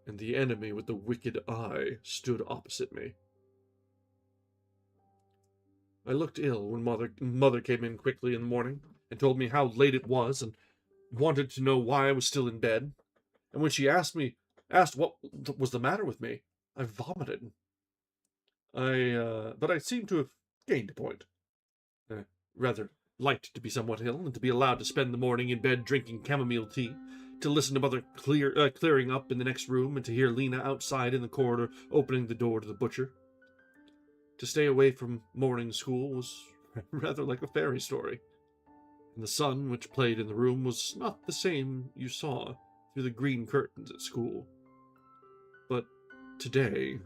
and the enemy with the wicked eye stood opposite me. I looked ill when mother came in quickly in the morning and told me how late it was and wanted to know why I was still in bed. And when she asked what was the matter with me, I vomited. But I seemed to have gained a point. I rather liked to be somewhat ill and to be allowed to spend the morning in bed drinking chamomile tea, to listen to mother clearing up in the next room, and to hear Lena outside in the corridor opening the door to the butcher. To stay away from morning school was rather like a fairy story, and the sun which played in the room was not the same you saw through the green curtains at school. But today,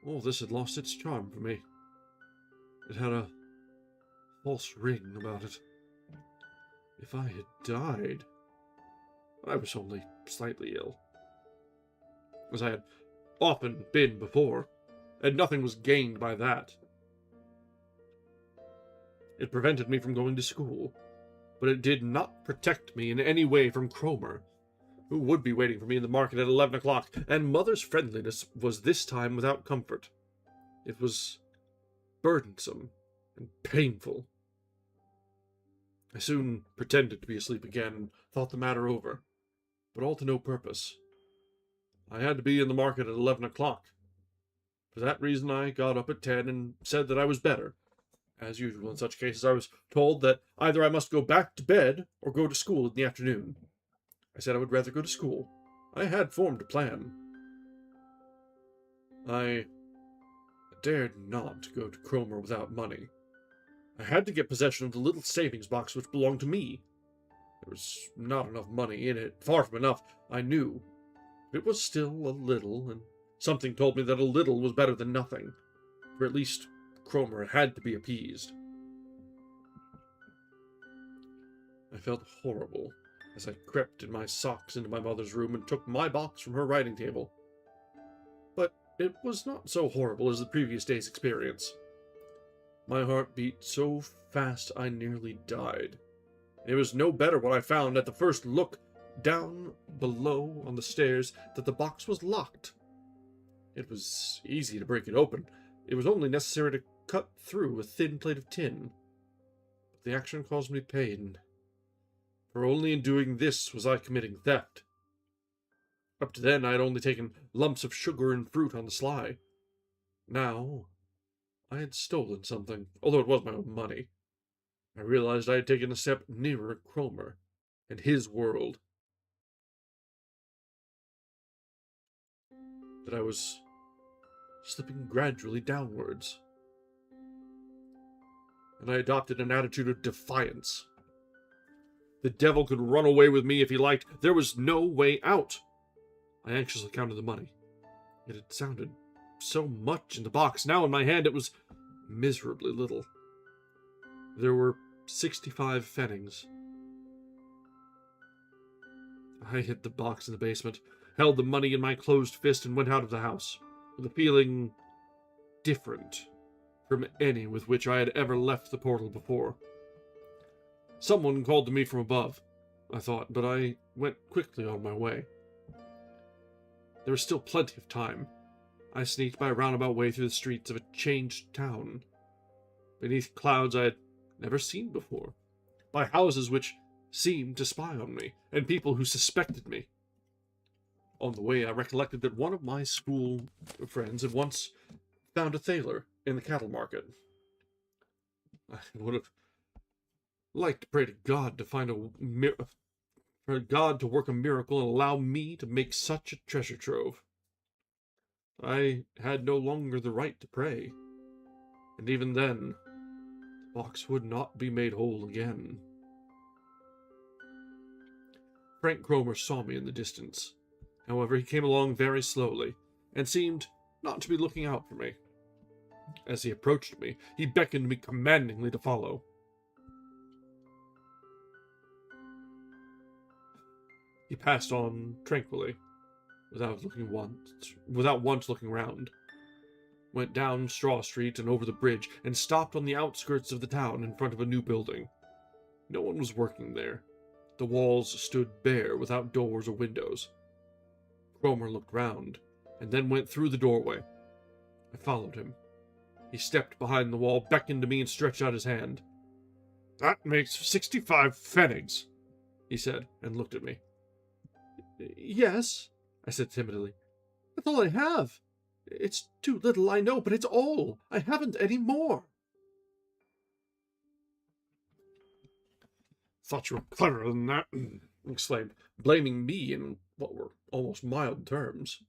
all this had lost its charm for me. It had a false ring about it. If I had died, I was only slightly ill, as I had often been before, and nothing was gained by that. It prevented me from going to school, but it did not protect me in any way from Cromer, who would be waiting for me in the market at 11 o'clock, and Mother's friendliness was this time without comfort. It was burdensome and painful. I soon pretended to be asleep again and thought the matter over, but all to no purpose. I had to be in the market at 11 o'clock. For that reason I got up at 10 and said that I was better. As usual in such cases, I was told that either I must go back to bed or go to school in the afternoon. I said I would rather go to school. I had formed a plan. I dared not go to Cromer without money. I had to get possession of the little savings box which belonged to me. There was not enough money in it, far from enough, I knew. It was still a little, and something told me that a little was better than nothing, for at least Cromer had to be appeased. I felt horrible as I crept in my socks into my mother's room and took my box from her writing table. But it was not so horrible as the previous day's experience. My heart beat so fast I nearly died. It was no better when I found at the first look down below on the stairs that the box was locked. It was easy to break it open. It was only necessary to cut through a thin plate of tin. But the action caused me pain, for only in doing this was I committing theft. Up to then I had only taken lumps of sugar and fruit on the sly. Now I had stolen something, although it was my own money. I realized I had taken a step nearer Cromer and his world. That I was slipping gradually downwards. And I adopted an attitude of defiance. The devil could run away with me if he liked. There was no way out. I anxiously counted the money. It had sounded so much in the box. Now in my hand it was miserably little. There were 65 pfennigs. I hid the box in the basement, held the money in my closed fist, and went out of the house, with a feeling different from any with which I had ever left the portal before. Someone called to me from above, I thought, but I went quickly on my way. There was still plenty of time. I sneaked by a roundabout way through the streets of a changed town, beneath clouds I had never seen before, by houses which seemed to spy on me, and people who suspected me. On the way, I recollected that one of my school friends had once found a thaler in the cattle market. I would have liked to pray to God to find for God to work a miracle and allow me to make such a treasure trove. I had no longer the right to pray, and even then, the box would not be made whole again. Frank Cromer saw me in the distance. However, he came along very slowly, and seemed not to be looking out for me. As he approached me, he beckoned me commandingly to follow. He passed on tranquilly, without once looking round, went down Straw Street and over the bridge, and stopped on the outskirts of the town in front of a new building. No one was working there. The walls stood bare, without doors or windows. Cromer looked round, and then went through the doorway. I followed him. He stepped behind the wall, beckoned to me, and stretched out his hand. "That makes 65 pfennigs," he said, and looked at me. "Yes," I said timidly. "That's all I have. It's too little, I know, but it's all. I haven't any more." "Thought you were cleverer than that," he exclaimed, blaming me in what were almost mild terms.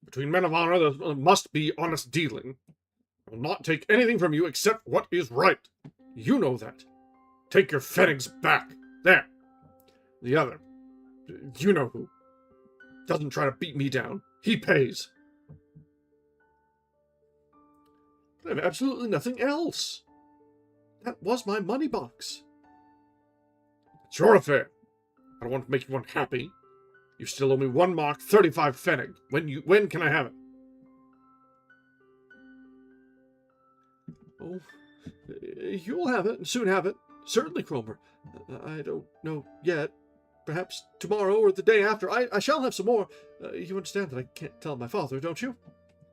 "Between men of honor there must be honest dealing. I will not take anything from you except what is right. You know that. Take your pfennigs back. There. The other, you know who, doesn't try to beat me down. He pays." I have absolutely nothing else. That was my money box. It's your affair. I don't want to make you unhappy. You still owe me 1 mark, 35 pfennig. When can I have it? Oh, you'll have it, and soon have it. Certainly, Cromer. I don't know yet. Perhaps tomorrow or the day after. I shall have some more. You understand that I can't tell my father, don't you?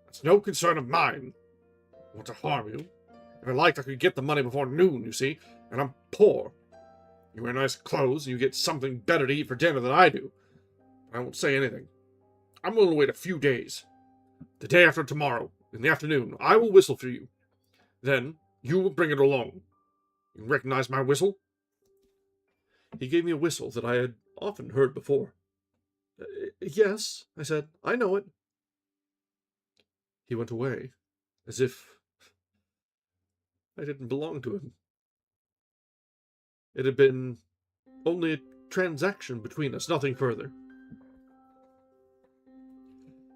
It's no concern of mine. I want to harm you. If I liked, I could get the money before noon, you see, and I'm poor. You wear nice clothes, and you get something better to eat for dinner than I do. I won't say anything. I'm willing to wait a few days. The day after tomorrow, in the afternoon, I will whistle for you. Then you will bring it along. You recognize my whistle? He gave me a whistle that I had often heard before. Yes, I said, I know it. He went away, as if I didn't belong to him. It had been only a transaction between us, nothing further.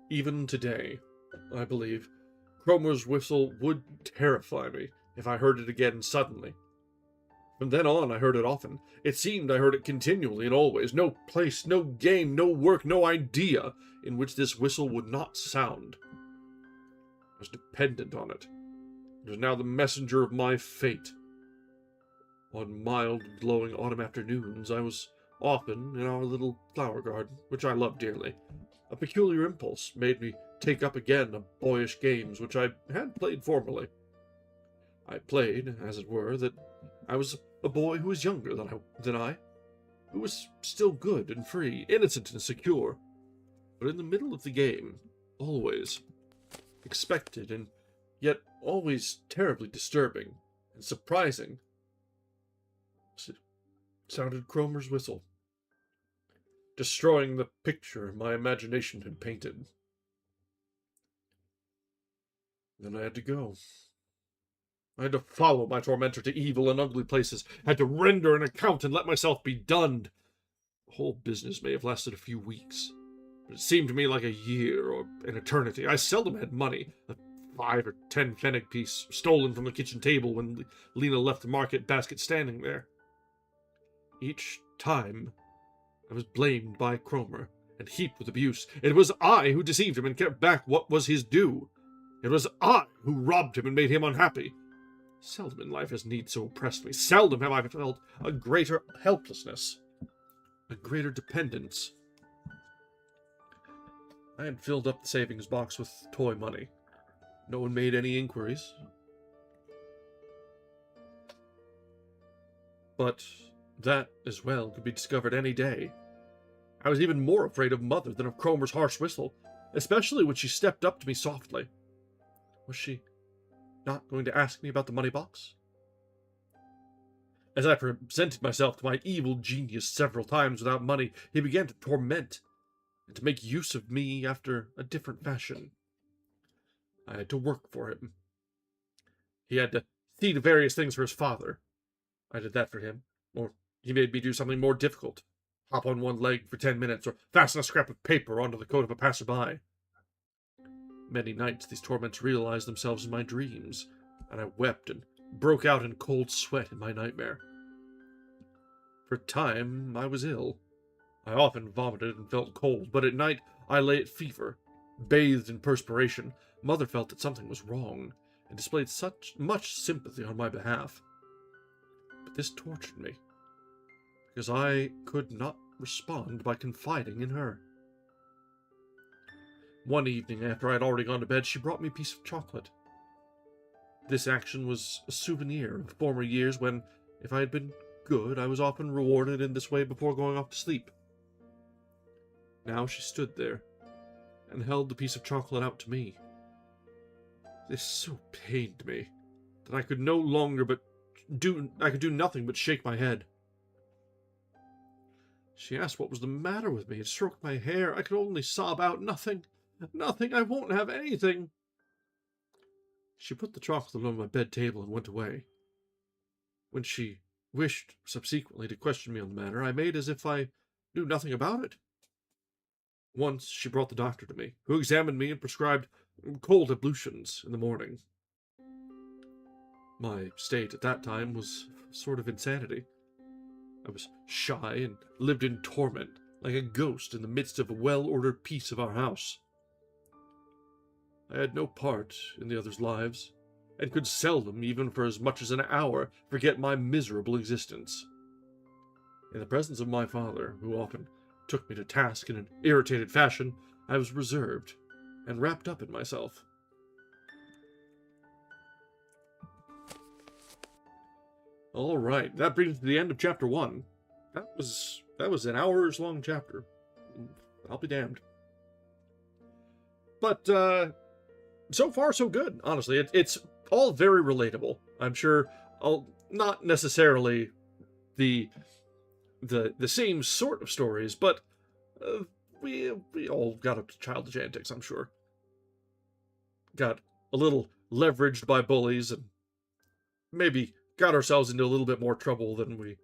Even today, I believe, Cromer's whistle would terrify me if I heard it again suddenly. From then on, I heard it often. It seemed I heard it continually and always. No place, no game, no work, no idea in which this whistle would not sound. I was dependent on it. It was now the messenger of my fate. On mild, glowing autumn afternoons, I was often in our little flower garden, which I loved dearly. A peculiar impulse made me take up again the boyish games which I had played formerly. I played, as it were, that I was a boy who was younger than I, who was still good and free, innocent and secure, but in the middle of the game, always expected and yet always terribly disturbing and surprising, sounded Cromer's whistle, destroying the picture my imagination had painted. Then I had to go. I had to follow my tormentor to evil and ugly places, had to render an account and let myself be dunned. The whole business may have lasted a few weeks, but it seemed to me like a year or an eternity. I seldom had money, a 5 or 10 pfennig piece stolen from the kitchen table when Lena left the market basket standing there. Each time I was blamed by Cromer and heaped with abuse. It was I who deceived him and kept back what was his due. It was I who robbed him and made him unhappy. Seldom in life has need so oppressed me. Seldom have I felt a greater helplessness, a greater dependence. I had filled up the savings box with toy money. No one made any inquiries. But that, as well, could be discovered any day. I was even more afraid of Mother than of Cromer's harsh whistle, especially when she stepped up to me softly. Was she not going to ask me about the money box? As I presented myself to my evil genius several times without money, he began to torment and to make use of me after a different fashion. I had to work for him. He had to see to various things for his father. I did that for him, or he made me do something more difficult. Hop on one leg for 10 minutes, or fasten a scrap of paper onto the coat of a passerby. Many nights these torments realized themselves in my dreams, and I wept and broke out in cold sweat in my nightmare. For a time, I was ill. I often vomited and felt cold, but at night I lay at fever, bathed in perspiration. Mother felt that something was wrong, and displayed much sympathy on my behalf. But this tortured me, because I could not respond by confiding in her. One evening, after I had already gone to bed, she brought me a piece of chocolate. This action was a souvenir of former years when, if I had been good, I was often rewarded in this way before going off to sleep. Now she stood there, and held the piece of chocolate out to me. This so pained me, that I could do nothing but shake my head. She asked what was the matter with me, and stroked my hair. I could only sob out, "Nothing. Nothing. I won't have anything." She put the chocolate on my bed table and went away. When she wished subsequently to question me on the matter, I made as if I knew nothing about it. Once she brought the doctor to me, who examined me and prescribed cold ablutions in the morning. My state at that time was sort of insanity. I was shy and lived in torment, like a ghost in the midst of a well-ordered piece of our house. I had no part in the others' lives, and could seldom, even for as much as an hour, forget my miserable existence. In the presence of my father, who often took me to task in an irritated fashion, I was reserved and wrapped up in myself. All right, that brings us to the end of chapter 1. That was an hours-long chapter. I'll be damned. But so far so good. Honestly, it's all very relatable. I'm sure not necessarily the same sort of stories, but we all got up to childish antics, I'm sure. Got a little leveraged by bullies and maybe got ourselves into a little bit more trouble than we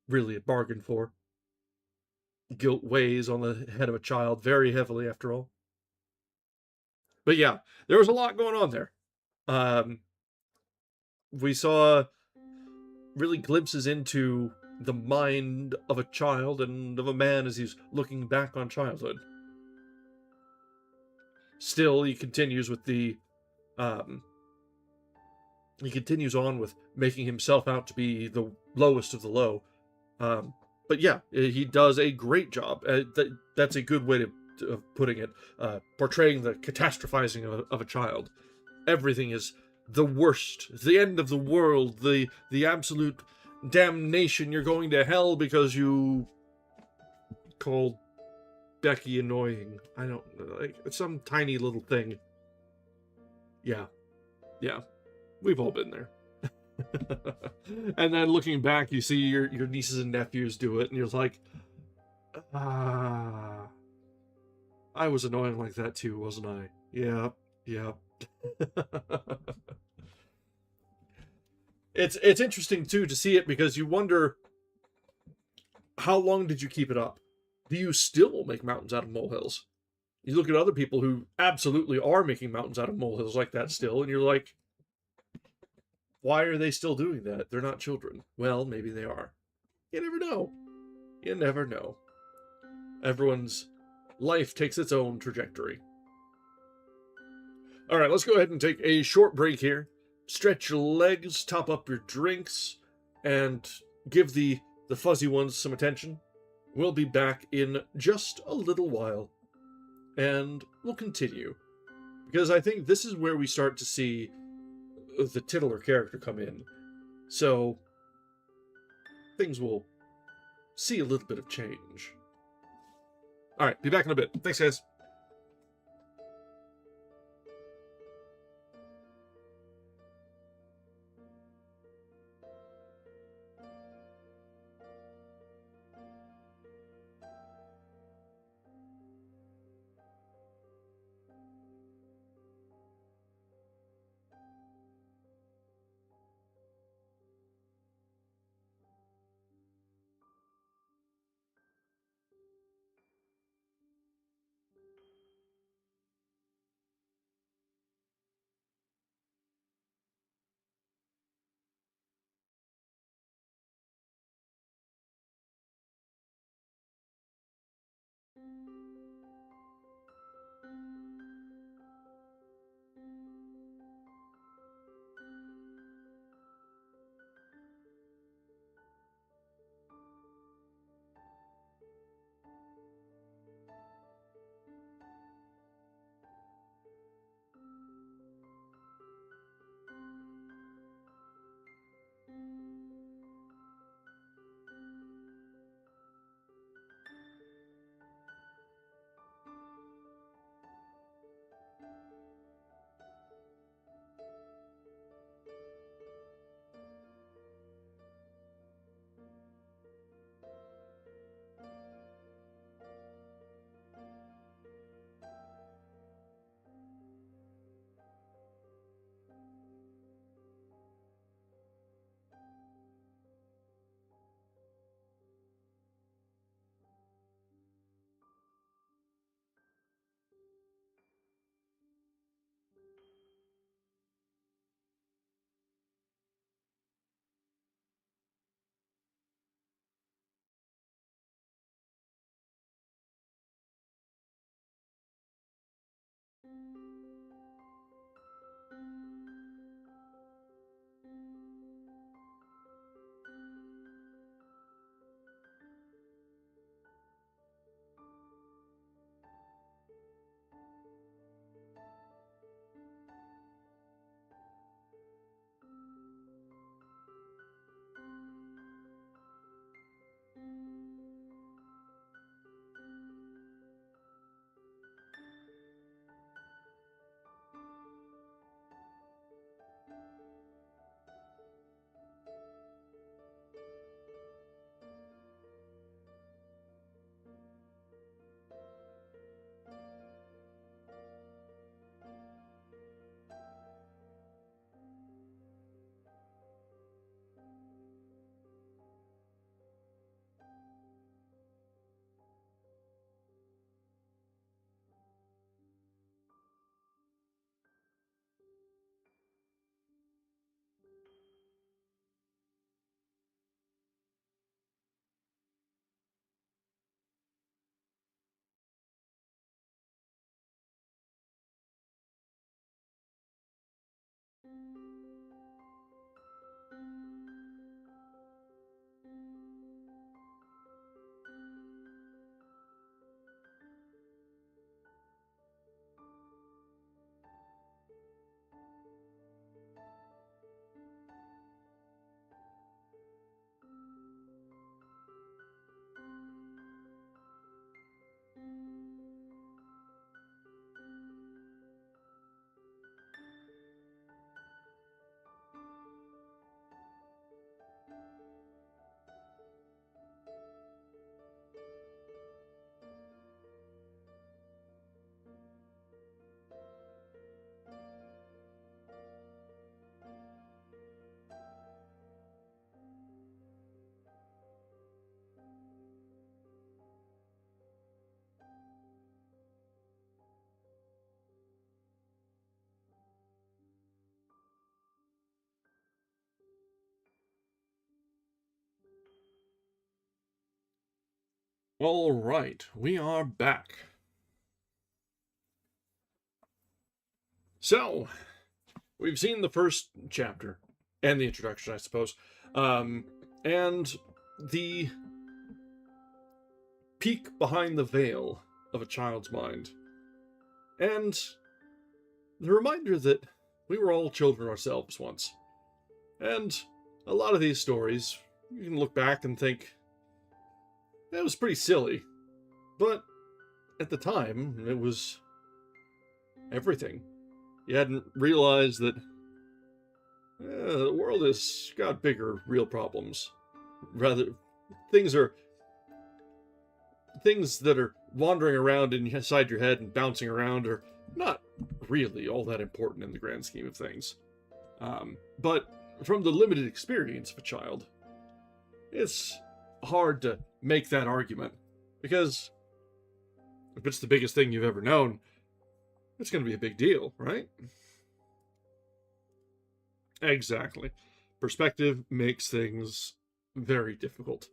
really had bargained for. Guilt weighs on the head of a child very heavily, after all. But yeah, there was a lot going on there. We saw really glimpses into the mind of a child and of a man as he's looking back on childhood. Still, he continues with the he continues on with making himself out to be the lowest of the low. But yeah, he does a great job. That's a good way of putting it. Portraying the catastrophizing of a child. Everything is the worst, the end of the world, the absolute damnation. You're going to hell because you called Becky annoying. I don't know, like some tiny little thing. Yeah. We've all been there. And then looking back, you see your nieces and nephews do it, and you're like, I was annoying like that too, wasn't I? Yeah. It's interesting too to see it, because you wonder, how long did you keep it up? Do you still make mountains out of molehills? You look at other people who absolutely are making mountains out of molehills like that still, and you're like, why are they still doing that? They're not children. Well, maybe they are. You never know. You never know. Everyone's life takes its own trajectory. All right, let's go ahead and take a short break here. Stretch your legs, top up your drinks, and give the fuzzy ones some attention. We'll be back in just a little while, and we'll continue. Because I think this is where we start to see the titular character come in. So, things will see a little bit of change. Alright, be back in a bit. Thanks, guys. All right, we are back. So, we've seen the first chapter, and the introduction, I suppose, and the peek behind the veil of a child's mind, and the reminder that we were all children ourselves once. And a lot of these stories, you can look back and think, it was pretty silly. But at the time, it was everything. You hadn't realized that the world has got bigger, real problems. Rather, things that are wandering around inside your head and bouncing around are not really all that important in the grand scheme of things. But from the limited experience of a child, it's hard to make that argument, because if it's the biggest thing you've ever known, it's going to be a big deal, right? Exactly. Perspective makes things very difficult.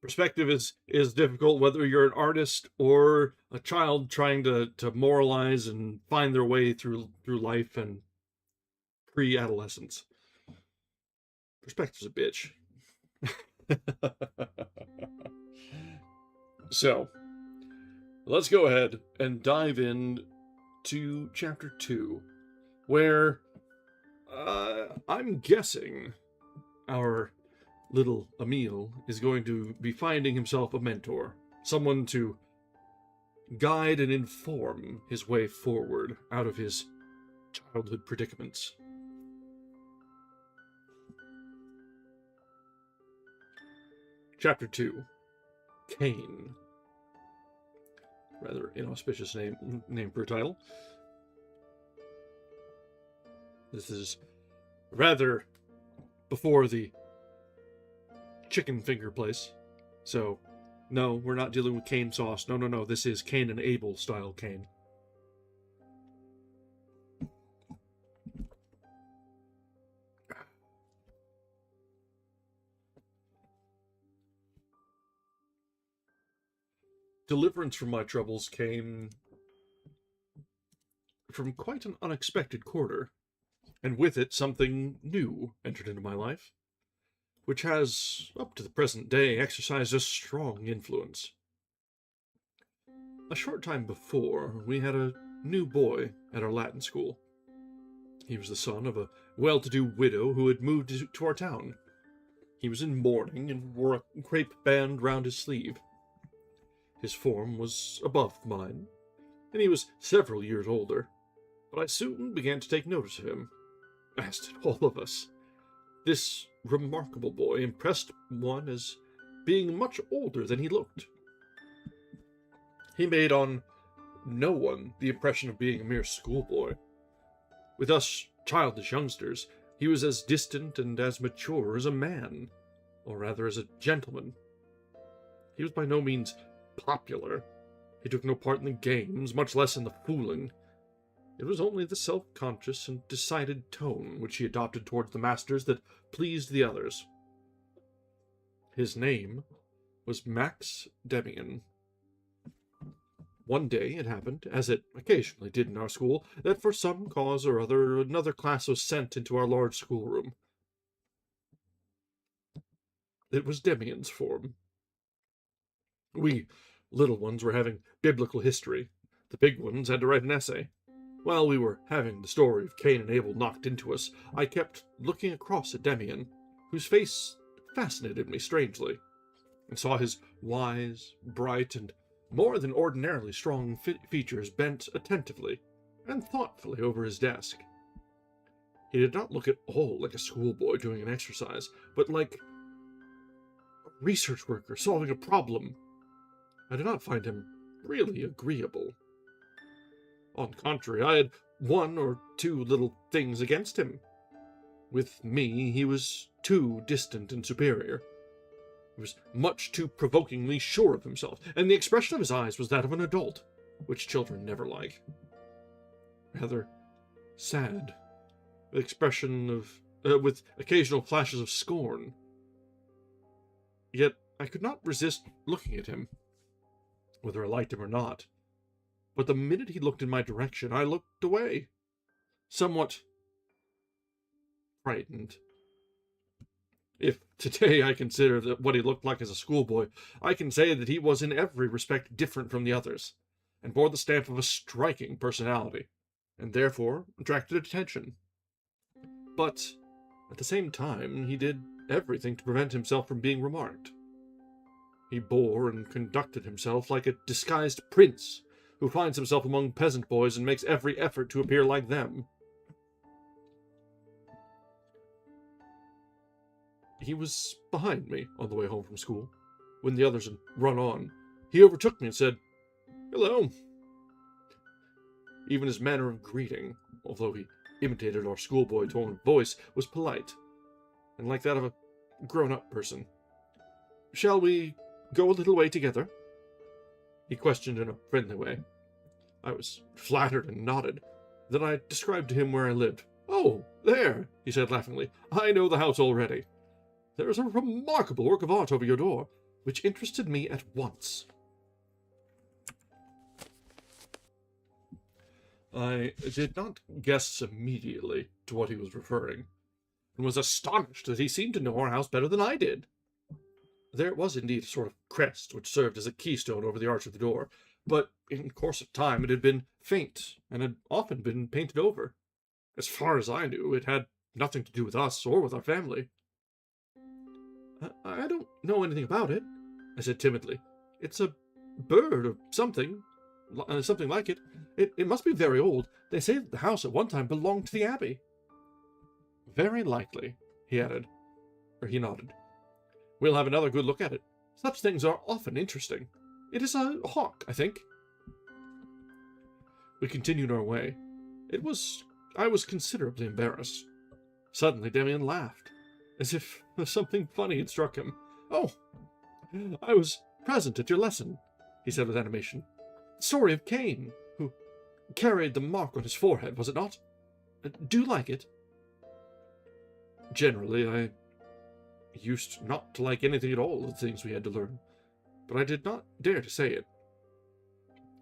Perspective is difficult whether you're an artist or a child trying to moralize and find their way through life and pre-adolescence. Perspective's a bitch. So, let's go ahead and dive in to Chapter 2, where I'm guessing our little Emil is going to be finding himself a mentor, someone to guide and inform his way forward out of his childhood predicaments. Chapter 2, Cain. Rather inauspicious name for a title. This is rather before the chicken finger place. So, no, we're not dealing with Cain sauce. No. This is Cain and Abel style Cain. Deliverance from my troubles came from quite an unexpected quarter, and with it something new entered into my life, which has, up to the present day, exercised a strong influence. A short time before, we had a new boy at our Latin school. He was the son of a well-to-do widow who had moved to our town. He was in mourning and wore a crepe band round his sleeve. His form was above mine, and he was several years older, but I soon began to take notice of him, as did all of us. This remarkable boy impressed one as being much older than he looked. He made on no one the impression of being a mere schoolboy. With us childish youngsters, he was as distant and as mature as a man, or rather as a gentleman. He was by no means popular. He took no part in the games, much less in the fooling. It was only the self-conscious and decided tone which he adopted towards the masters that pleased the others. His name was Max Demian. One day it happened, as it occasionally did in our school, that for some cause or other another class was sent into our large schoolroom. It was Demian's form. We little ones were having biblical history. The big ones had to write an essay. While we were having the story of Cain and Abel knocked into us, I kept looking across at Demian, whose face fascinated me strangely, and saw his wise, bright, and more than ordinarily strong features bent attentively and thoughtfully over his desk. He did not look at all like a schoolboy doing an exercise, but like a research worker solving a problem. I did not find him really agreeable. On the contrary, I had one or two little things against him. With me, he was too distant and superior. He was much too provokingly sure of himself, and the expression of his eyes was that of an adult, which children never like. Rather sad, with expression of, with occasional flashes of scorn. Yet I could not resist looking at him, whether I liked him or not. But the minute he looked in my direction, I looked away, somewhat frightened. If today I consider that what he looked like as a schoolboy, I can say that he was in every respect different from the others, and bore the stamp of a striking personality, and therefore attracted attention. But at the same time, he did everything to prevent himself from being remarked. He bore and conducted himself like a disguised prince who finds himself among peasant boys and makes every effort to appear like them. He was behind me on the way home from school. When the others had run on, he overtook me and said, "Hello." Even his manner of greeting, although he imitated our schoolboy tone of voice, was polite, and like that of a grown-up person. "Shall we go a little way together?" He questioned in a friendly way. I was flattered and nodded. Then I described to him where I lived. "Oh, there," he said laughingly. "I know the house already. There is a remarkable work of art over your door, which interested me at once." I did not guess immediately to what he was referring, and was astonished that he seemed to know our house better than I did. There was indeed a sort of crest which served as a keystone over the arch of the door, but in course of time it had been faint, and had often been painted over. As far as I knew, it had nothing to do with us or with our family. "I don't know anything about it," I said timidly. "It's a bird or something like it. It must be very old. They say that the house at one time belonged to the abbey." "Very likely," he added, or he nodded. "We'll have another good look at it. Such things are often interesting. It is a hawk, I think." We continued our way. I was considerably embarrassed. Suddenly Demian laughed, as if something funny had struck him. "Oh, I was present at your lesson," he said with animation. "The story of Cain, who carried the mark on his forehead, was it not? Do you like it?" Generally, I used not to like anything at all of the things we had to learn, but I did not dare to say it.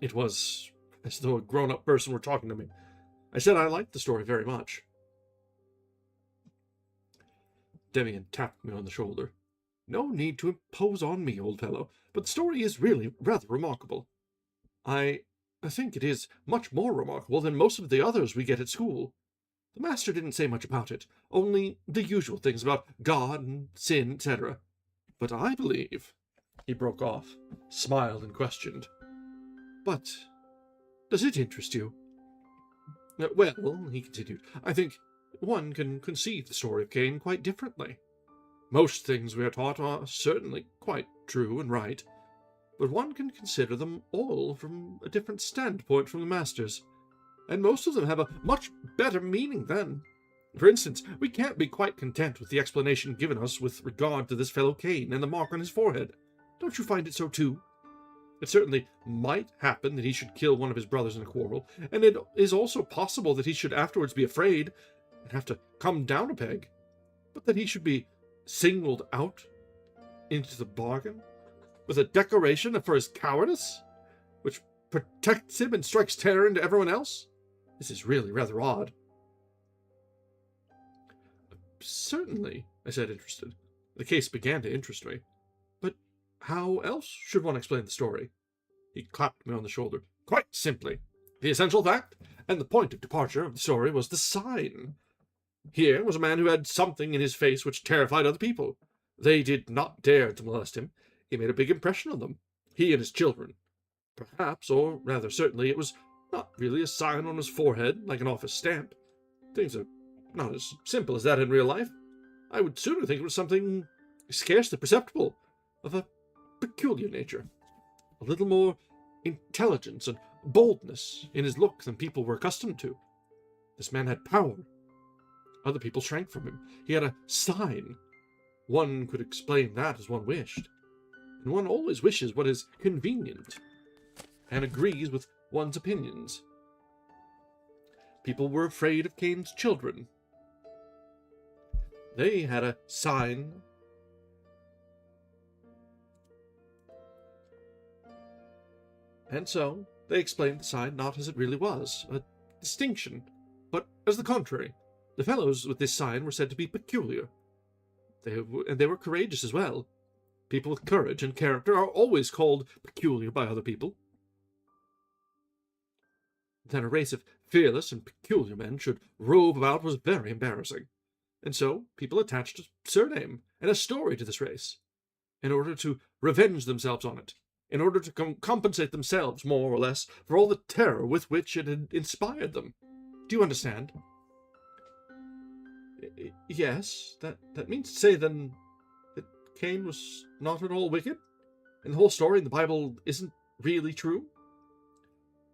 It was as though a grown-up person were talking to me. I said I liked the story very much. Demian tapped me on the shoulder. "No need to impose on me, old fellow, but the story is really rather remarkable. I think it is much more remarkable than most of the others we get at school. The master didn't say much about it, only the usual things about God and sin, etc. But I believe—" He broke off, smiled, and questioned, "But does it interest you?" "Well," he continued, "I think one can conceive the story of Cain quite differently. Most things we are taught are certainly quite true and right, but one can consider them all from a different standpoint from the master's, and most of them have a much better meaning then. For instance, we can't be quite content with the explanation given us with regard to this fellow Cain and the mark on his forehead. Don't you find it so too? It certainly might happen that he should kill one of his brothers in a quarrel, and it is also possible that he should afterwards be afraid and have to come down a peg, but that he should be singled out into the bargain, with a decoration for his cowardice, which protects him and strikes terror into everyone else. This is really rather odd." "Certainly," I said, interested. The case began to interest me. "But how else should one explain the story?" He clapped me on the shoulder. "Quite simply. The essential fact and the point of departure of the story was the sign. Here was a man who had something in his face which terrified other people. They did not dare to molest him. He made a big impression on them, he and his children. Perhaps, or rather certainly, it was not really a sign on his forehead, like an office stamp. Things are not as simple as that in real life. I would sooner think it was something scarcely perceptible, of a peculiar nature. A little more intelligence and boldness in his look than people were accustomed to. This man had power. Other people shrank from him. He had a sign. One could explain that as one wished. And one always wishes what is convenient, and agrees with one's opinions. People were afraid of Cain's children. They had a sign And so they explained the sign not as it really was, a distinction, but as the contrary. The fellows with this sign were said to be peculiar. They were courageous as well. People with courage and character are always called peculiar by other people. That a race of fearless and peculiar men should rove about was very embarrassing, and so people attached a surname and a story to this race, in order to revenge themselves on it, in order to compensate themselves, more or less, for all the terror with which it had inspired them. Do you understand? Yes, that means to say, then, that Cain was not at all wicked, and the whole story in the Bible isn't really true?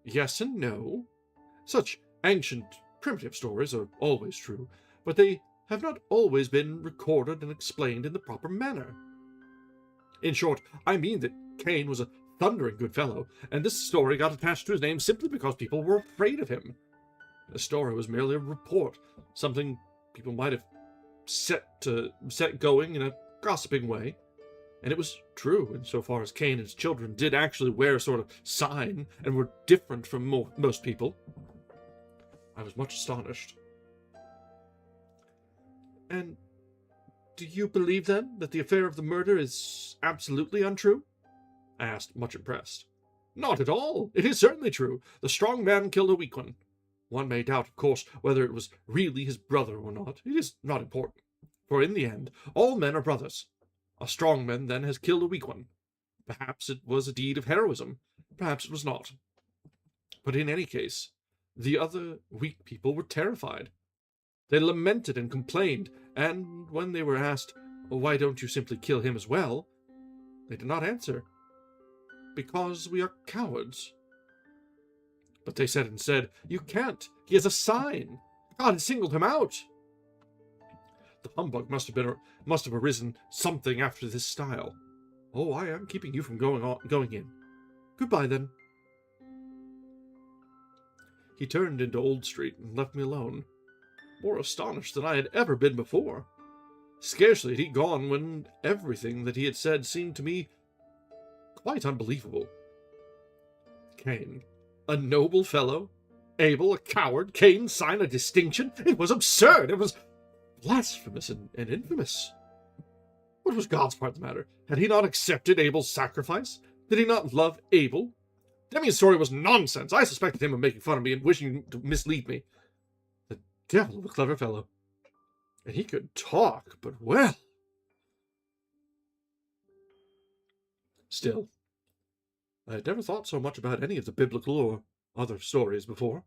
Yes and no. Such ancient, primitive stories are always true, but they have not always been recorded and explained in the proper manner. In short, I mean that Cain was a thundering good fellow, and this story got attached to his name simply because people were afraid of him. The story was merely a report, something people might have set going in a gossiping way, and it was true insofar as Cain and his children did actually wear a sort of sign and were different from most people. I was much astonished. And do you believe, then, that the affair of the murder is absolutely untrue? I asked, much impressed. Not at all. It is certainly true. The strong man killed a weak one. One may doubt, of course, whether it was really his brother or not. It is not important, for in the end, all men are brothers. A strong man, then, has killed a weak one. Perhaps it was a deed of heroism. Perhaps it was not. But in any case, the other weak people were terrified. They lamented and complained, and when they were asked, "Why don't you simply kill him as well?" they did not answer. "Because we are cowards." But they said instead, "You can't. He has a sign. God has singled him out." The humbug must have arisen something after this style. Oh, I am keeping you from going in. Goodbye, then. He turned into Old Street and left me alone, more astonished than I had ever been before. Scarcely had he gone when everything that he had said seemed to me quite unbelievable. Cain, a noble fellow, Abel, a coward, Cain's sign a distinction. It was absurd. It was blasphemous and infamous. What was God's part of the matter? Had he not accepted Abel's sacrifice? Did he not love Abel? Demian's story was nonsense. I suspected him of making fun of me and wishing to mislead me. The devil of a clever fellow. And he could talk, but well. Still, I had never thought so much about any of the biblical or other stories before.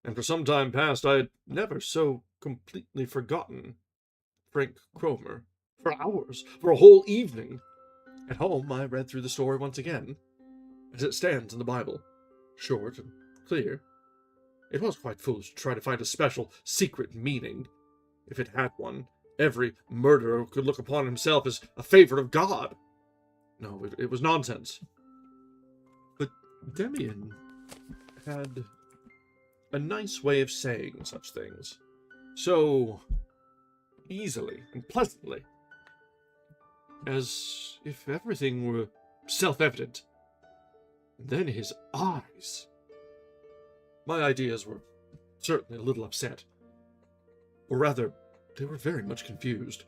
And for some time past I had never so completely forgotten Frank Cromer. For hours, for a whole evening. At home I read through the story once again, as it stands in the Bible, short and clear. It was quite foolish to try to find a special, secret meaning. If it had one, every murderer could look upon himself as a favourite of God. No, it was nonsense. But Demian had a nice way of saying such things, so easily and pleasantly, as if everything were self-evident. And then his eyes. My ideas were certainly a little upset. Or rather, they were very much confused.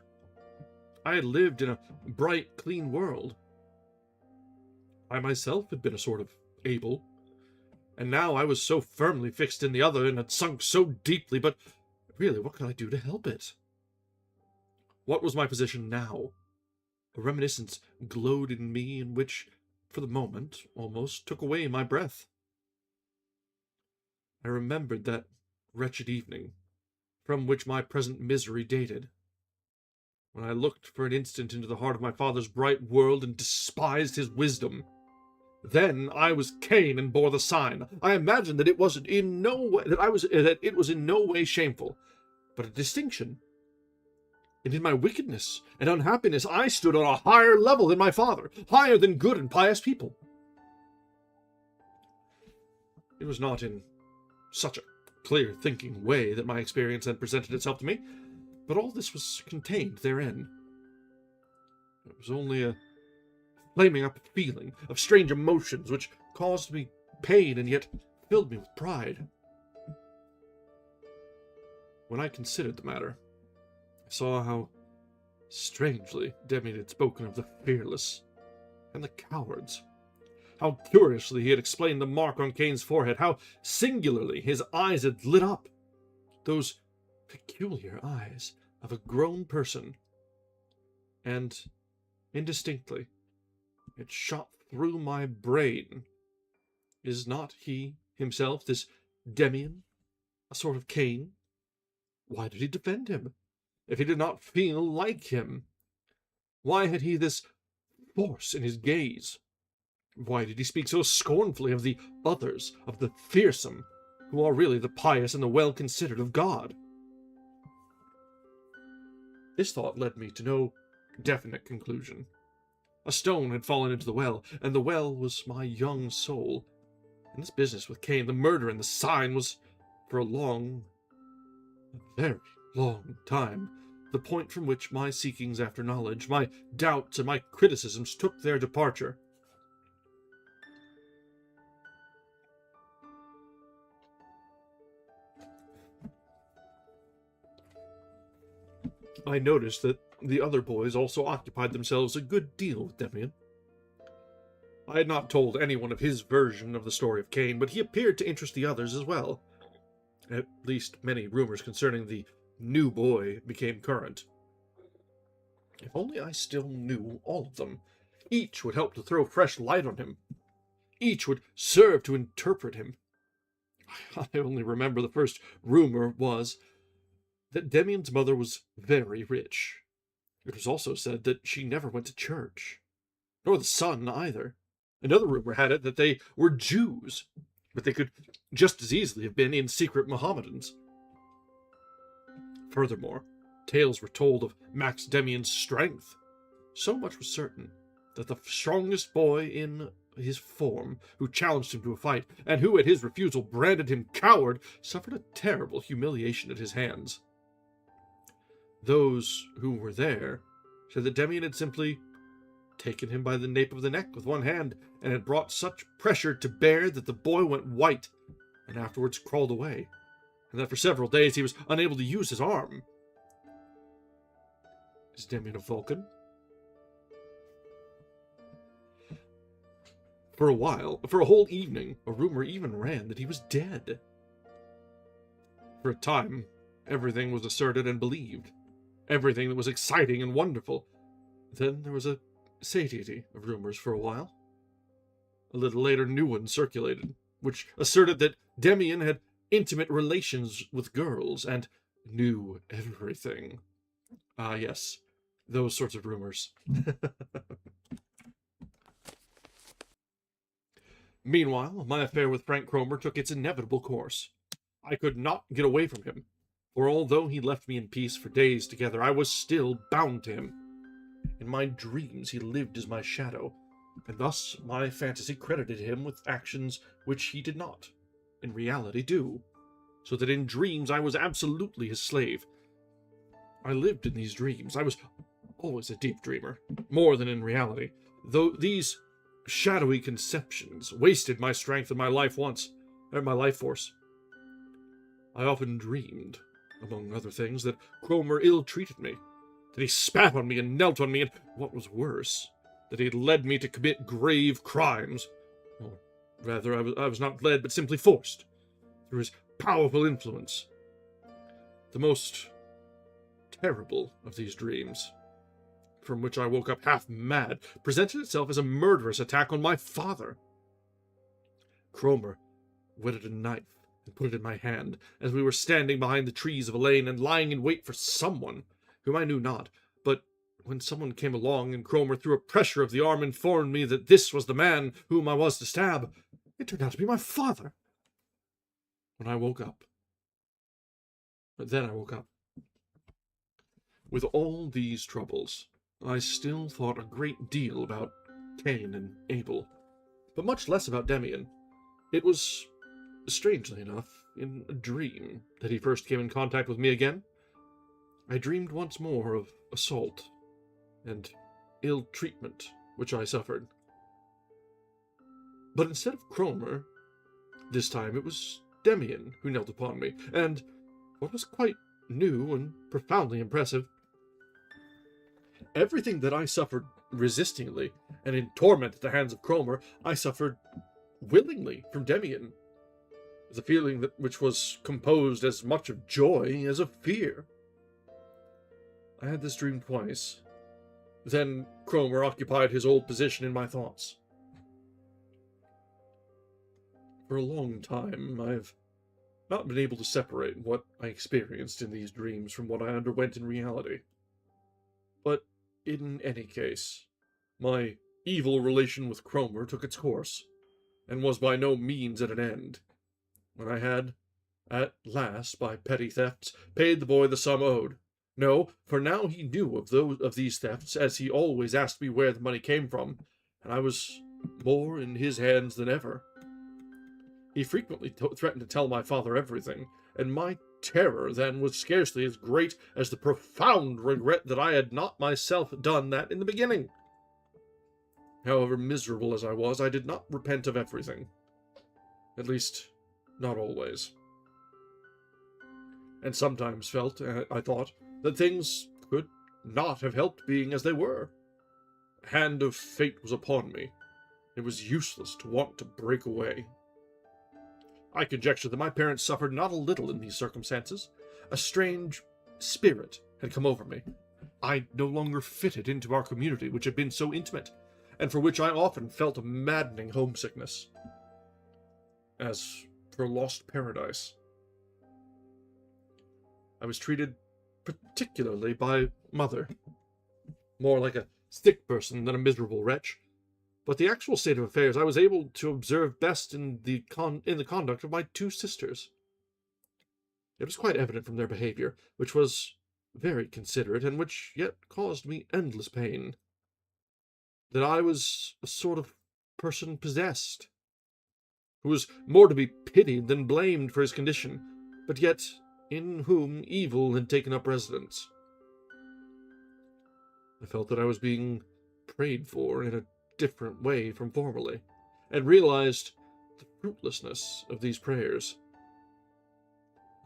I had lived in a bright, clean world. I myself had been a sort of Abel, and now I was so firmly fixed in the other and had sunk so deeply, but really, what could I do to help it? What was my position now? A reminiscence glowed in me in which, for the moment, almost took away my breath. I remembered that wretched evening, from which my present misery dated, when I looked for an instant into the heart of my father's bright world and despised his wisdom. Then I was Cain and bore the sign. I imagined that it was in no way shameful, but a distinction. And in my wickedness and unhappiness, I stood on a higher level than my father, higher than good and pious people. It was not in such a clear-thinking way that my experience then presented itself to me, but all this was contained therein. It was only a flaming up a feeling of strange emotions which caused me pain and yet filled me with pride. When I considered the matter, I saw how strangely Demian had spoken of the fearless and the cowards. How curiously he had explained the mark on Cain's forehead, how singularly his eyes had lit up. Those peculiar eyes of a grown person. And, indistinctly, it shot through my brain. Is not he himself, this Demian, a sort of Cain? Why did he defend him, if he did not feel like him? Why had he this force in his gaze? Why did he speak so scornfully of the others, of the fearsome, who are really the pious and the well-considered of God? This thought led me to no definite conclusion. A stone had fallen into the well, and the well was my young soul. And this business with Cain, the murder and the sign, was, for a very long time, the point from which my seekings after knowledge, my doubts, and my criticisms took their departure. I noticed that the other boys also occupied themselves a good deal with Demian. I had not told anyone of his version of the story of Cain, but he appeared to interest the others as well. At least many rumors concerning the new boy became current. If only I still knew all of them. Each would help to throw fresh light on him. Each would serve to interpret him. I only remember the first rumor was that Demian's mother was very rich. It was also said that she never went to church, nor the son either. Another rumor had it that they were Jews, but they could just as easily have been in secret Mohammedans. Furthermore, tales were told of Max Demian's strength. So much was certain that the strongest boy in his form, who challenged him to a fight, and who at his refusal branded him coward, suffered a terrible humiliation at his hands. Those who were there said that Demian had simply taken him by the nape of the neck with one hand, and had brought such pressure to bear that the boy went white, and afterwards crawled away, and that for several days he was unable to use his arm. Is Demian a Vulcan? For a while, for a whole evening, a rumor even ran that he was dead. For a time, everything was asserted and believed. Everything that was exciting and wonderful. Then there was a satiety of rumors for a while. A little later, new ones circulated, which asserted that Demian had intimate relations with girls and knew everything. Ah, yes, those sorts of rumors. Meanwhile, my affair with Frank Cromer took its inevitable course. I could not get away from him, for although he left me in peace for days together, I was still bound to him. In my dreams he lived as my shadow, and thus my fantasy credited him with actions which he did not, in reality, do, so that in dreams I was absolutely his slave. I lived in these dreams. I was always a deep dreamer, more than in reality, though these shadowy conceptions wasted my strength and my life force. I often dreamed, among other things, that Cromer ill-treated me, that he spat on me and knelt on me, and, what was worse, that he had led me to commit grave crimes. Or rather, I was not led, but simply forced, through his powerful influence. The most terrible of these dreams, from which I woke up half mad, presented itself as a murderous attack on my father. Cromer whetted a knife and put it in my hand, as we were standing behind the trees of a lane and lying in wait for someone, whom I knew not, but when someone came along and Cromer, through a pressure of the arm, informed me that this was the man whom I was to stab, it turned out to be my father. Then I woke up. With all these troubles, I still thought a great deal about Cain and Abel, but much less about Demian. It was, strangely enough, in a dream that he first came in contact with me again. I dreamed once more of assault and ill-treatment which I suffered. But instead of Cromer, this time it was Demian who knelt upon me, and what was quite new and profoundly impressive, everything that I suffered resistingly and in torment at the hands of Cromer, I suffered willingly from Demian, with a feeling which was composed as much of joy as of fear. I had this dream twice. Then Cromer occupied his old position in my thoughts. For a long time, I've not been able to separate what I experienced in these dreams from what I underwent in reality. But in any case, my evil relation with Cromer took its course, and was by no means at an end, when I had, at last, by petty thefts, paid the boy the sum owed. No, for now he knew of these thefts, as he always asked me where the money came from, and I was more in his hands than ever. He frequently threatened to tell my father everything, and my terror then was scarcely as great as the profound regret that I had not myself done that in the beginning. However miserable as I was, I did not repent of everything. At least, not always. And sometimes felt, I thought, that things could not have helped being as they were. The hand of fate was upon me. It was useless to want to break away. I conjectured that my parents suffered not a little in these circumstances. A strange spirit had come over me. I no longer fitted into our community, which had been so intimate, and for which I often felt a maddening homesickness. As for a lost paradise, I was treated particularly by mother, more like a sick person than a miserable wretch. But the actual state of affairs I was able to observe best in the conduct of my two sisters. It was quite evident from their behavior, which was very considerate, and which yet caused me endless pain, that I was a sort of person possessed, who was more to be pitied than blamed for his condition, but yet in whom evil had taken up residence. I felt that I was being prayed for in a different way from formerly, and realized the fruitlessness of these prayers.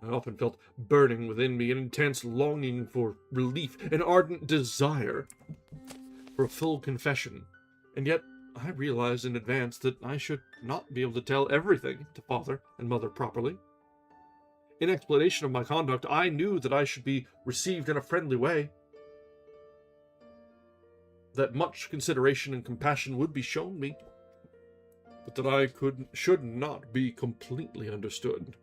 I often felt burning within me an intense longing for relief, an ardent desire for a full confession, and yet I realized in advance that I should not be able to tell everything to father and mother properly. In explanation of my conduct, I knew that I should be received in a friendly way, that much consideration and compassion would be shown me, but that I should not be completely understood.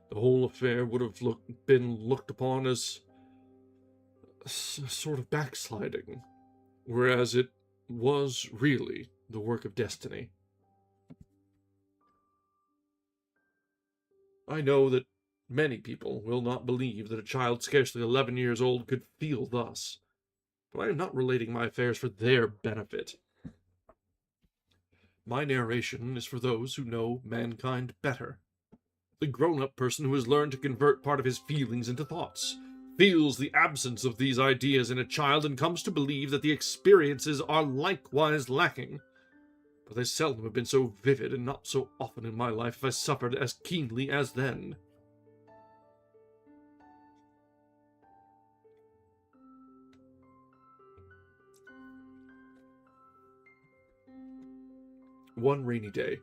The whole affair would have been looked upon as a sort of backsliding, whereas it was really the work of destiny. I know that many people will not believe that a child scarcely 11 years old could feel thus, but I am not relating my affairs for their benefit. My narration is for those who know mankind better. The grown-up person who has learned to convert part of his feelings into thoughts, feels the absence of these ideas in a child and comes to believe that the experiences are likewise lacking. But they seldom have been so vivid, and not so often in my life have I suffered as keenly as then. One rainy day,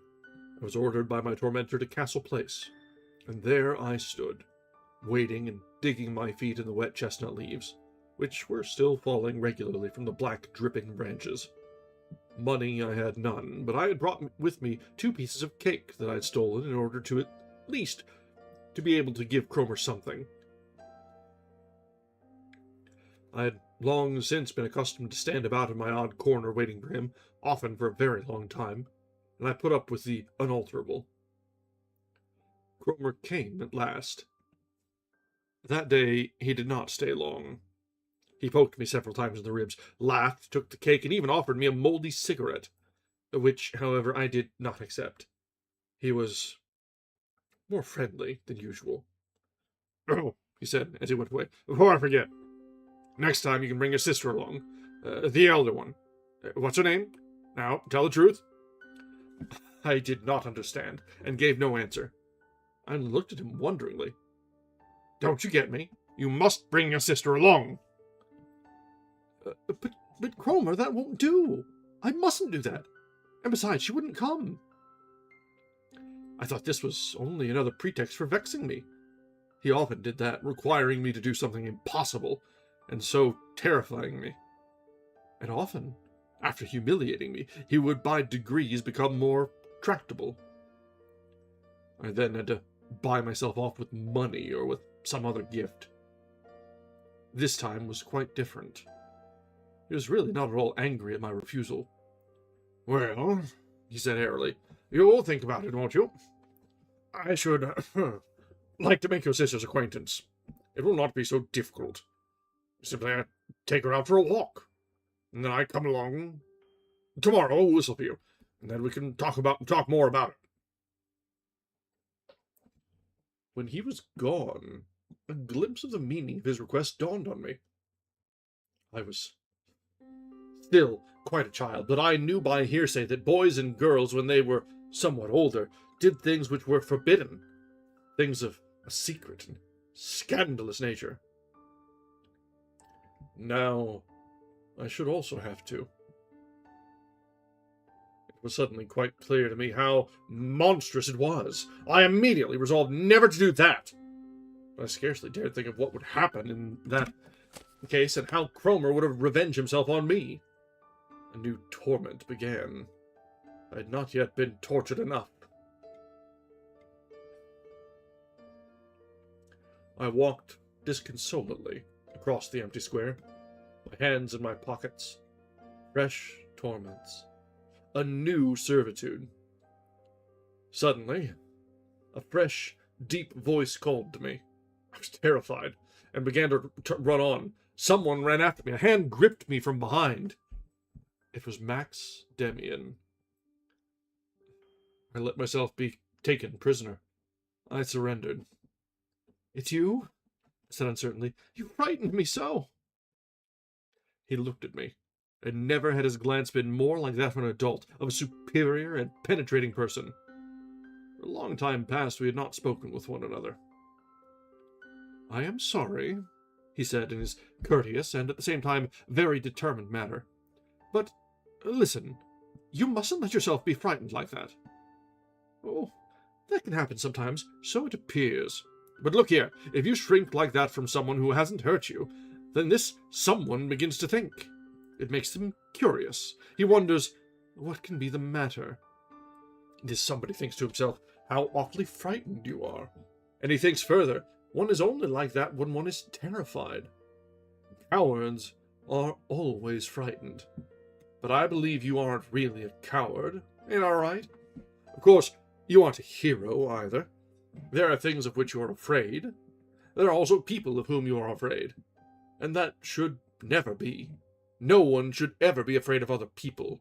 I was ordered by my tormentor to Castle Place, and there I stood, wading and digging my feet in the wet chestnut leaves, which were still falling regularly from the black, dripping branches. Money I had none, but I had brought with me 2 pieces of cake that I had stolen in order to at least to be able to give Cromer something. I had long since been accustomed to stand about in my odd corner waiting for him, often for a very long time, and I put up with the unalterable. Cromer came at last. That day he did not stay long. He poked me several times in the ribs, laughed, took the cake, and even offered me a mouldy cigarette, which, however, I did not accept. He was more friendly than usual. "Oh," he said as he went away, "before I forget, next time you can bring your sister along, the elder one. What's her name? Now, tell the truth." I did not understand, and gave no answer. I looked at him wonderingly. "Don't you get me? You must bring your sister along." But Cromer, that won't do. I mustn't do that. And besides, she wouldn't come." I thought this was only another pretext for vexing me. He often did that, requiring me to do something impossible, and so terrifying me. And often, after humiliating me, he would by degrees become more tractable. I then had to buy myself off with money or with some other gift. This time was quite different. He was really not at all angry at my refusal. "Well," he said airily, "you'll think about it, won't you? I should like to make your sister's acquaintance. It will not be so difficult. Simply take her out for a walk, and then I come along tomorrow, whistle for you, and then we can talk more about it." When he was gone, a glimpse of the meaning of his request dawned on me. I was still quite a child, but I knew by hearsay that boys and girls, when they were somewhat older, did things which were forbidden, things of a secret and scandalous nature. Now, I should also have to. It was suddenly quite clear to me how monstrous it was. I immediately resolved never to do that. But I scarcely dared think of what would happen in that case, and how Cromer would have revenged himself on me. A new torment began. I had not yet been tortured enough. I walked disconsolately across the empty square, my hands in my pockets. Fresh torments. A new servitude. Suddenly, a fresh, deep voice called to me. I was terrified, and began to run on. Someone ran after me. A hand gripped me from behind. It was Max Demian. I let myself be taken prisoner. I surrendered. "It's you?" I said uncertainly. "You frightened me so." He looked at me, and never had his glance been more like that of an adult, of a superior and penetrating person. For a long time past we had not spoken with one another. "I am sorry," he said in his courteous and at the same time very determined manner. "But, listen, you mustn't let yourself be frightened like that." "Oh, that can happen sometimes, so it appears. But look here, if you shrink like that from someone who hasn't hurt you, then this someone begins to think. It makes him curious. He wonders, what can be the matter? This somebody thinks to himself, how awfully frightened you are. And he thinks further, one is only like that when one is terrified. Cowards are always frightened. But I believe you aren't really a coward, ain't I right? Of course, you aren't a hero either. There are things of which you are afraid. There are also people of whom you are afraid. And that should never be. No one should ever be afraid of other people.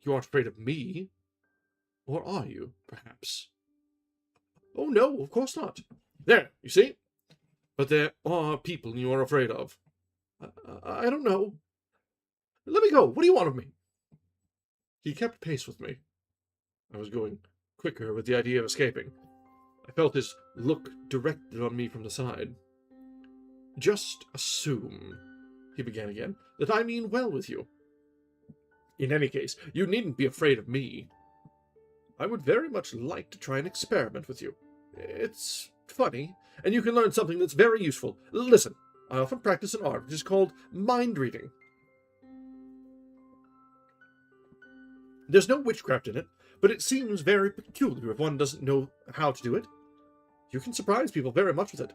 You aren't afraid of me. Or are you, perhaps? Oh, no, of course not. There, you see? But there are people you are afraid of. I don't know. Let me go. What do you want of me? He kept pace with me. I was going quicker with the idea of escaping. I felt his look directed on me from the side. Just assume, he began again, that I mean well with you. In any case, you needn't be afraid of me. I would very much like to try an experiment with you. It's funny, and you can learn something that's very useful. Listen, I often practice an art which is called mind reading. There's no witchcraft in it, but it seems very peculiar if one doesn't know how to do it. You can surprise people very much with it.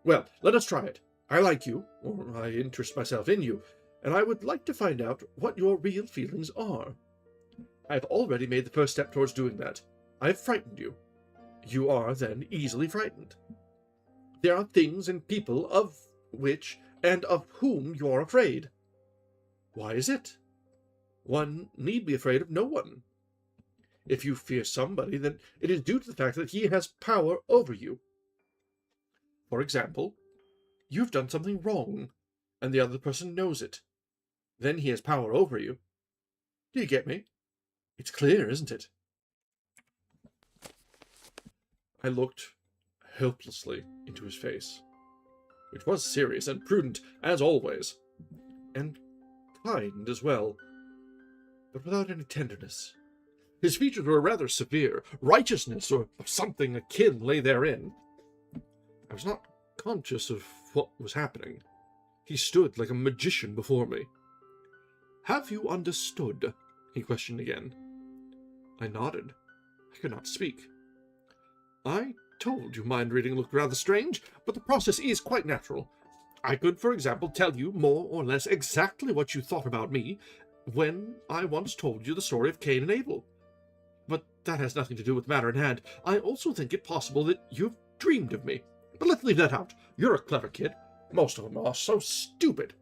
Well, let us try it. I like you, or I interest myself in you, and I would like to find out what your real feelings are. I have already made the first step towards doing that. I have frightened you. You are, then, easily frightened. There are things and people of which and of whom you are afraid. Why is it? One need be afraid of no one. If you fear somebody, then it is due to the fact that he has power over you. For example, you've done something wrong, and the other person knows it. Then he has power over you, Do you get me? It's clear, isn't it? I looked helplessly into his face, which was serious and prudent, as always, and kind as well, but without any tenderness. His features were rather severe. Righteousness, or something akin, lay therein. I was not conscious of what was happening. He stood like a magician before me. "Have you understood?" he questioned again. I nodded. I could not speak. "I told you mind reading looked rather strange, but the process is quite natural. I could, for example, tell you more or less exactly what you thought about me when I once told you the story of Cain and Abel. But that has nothing to do with the matter in hand. I also think it possible that you've dreamed of me. But let's leave that out. You're a clever kid. Most of them are so stupid.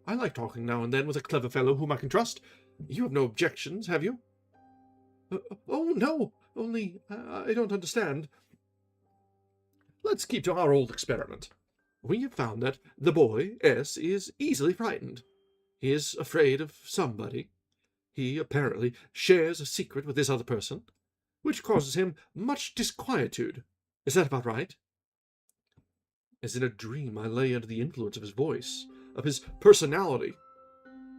I like talking now and then with a clever fellow whom I can trust. You have no objections, have you?" "Oh, no. Only, I don't understand." "Let's keep to our old experiment. We have found that the boy, S, is easily frightened. He is afraid of somebody. He apparently shares a secret with this other person, which causes him much disquietude. Is that about right?" As in a dream, I lay under the influence of his voice, of his personality.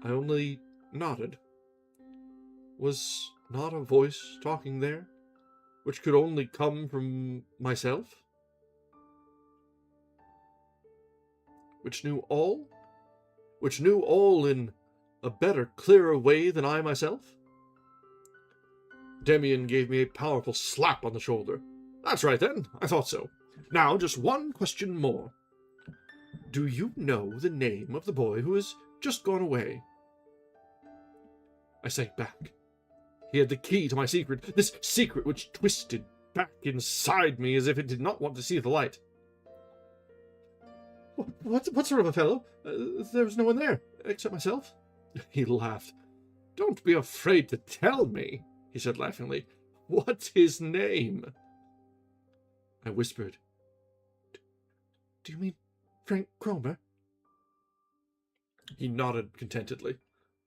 I only nodded. Was not a voice talking there, which could only come from myself? Which knew all? Which knew all in a better, clearer way than I myself? Demian gave me a powerful slap on the shoulder. "That's right, then. I thought so. Now, just one question more. Do you know the name of the boy who has just gone away?" I sank back. He had the key to my secret, this secret which twisted back inside me as if it did not want to see the light. What sort of a fellow? There was no one there, except myself." He laughed. "Don't be afraid to tell me," he said laughingly. "What's his name?" I whispered, "Do you mean Frank Cromer?" He nodded contentedly.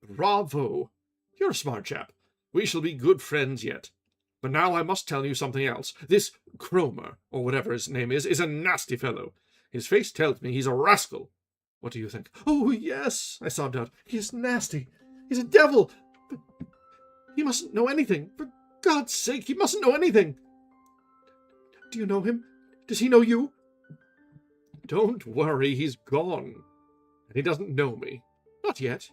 "Bravo! You're a smart chap. We shall be good friends yet. But now I must tell you something else. This Cromer, or whatever his name is a nasty fellow. His face tells me he's a rascal. What do you think?" "Oh, yes," I sobbed out. "He is nasty. He's a devil. But he mustn't know anything. For God's sake, he mustn't know anything." "Do you know him? Does he know you?" "Don't worry, he's gone. And he doesn't know me. Not yet.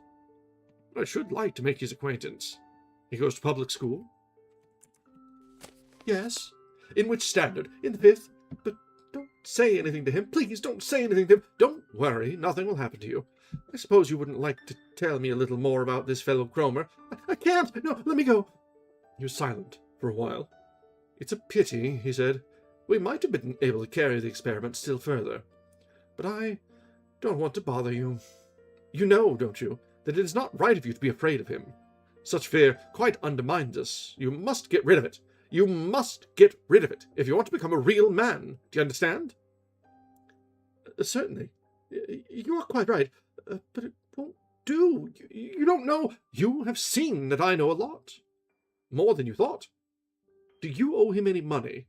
But I should like to make his acquaintance. He goes to public school?" "Yes." "In which standard? In the 5th? But don't say anything to him. Please, don't say anything to him. Don't worry, nothing will happen to you. I suppose you wouldn't like to tell me a little more about this fellow Cromer?" I can't. No, let me go." He was silent for a while. "It's a pity," he said. "We might have been able to carry the experiment still further. But I don't want to bother you. You know, don't you, that it is not right of you to be afraid of him. Such fear quite undermines us. You must get rid of it. You must get rid of it if you want to become a real man. Do you understand?" "Certainly. You are quite right. But it won't do. You don't know. You have seen that I know a lot. More than you thought. Do you owe him any money?"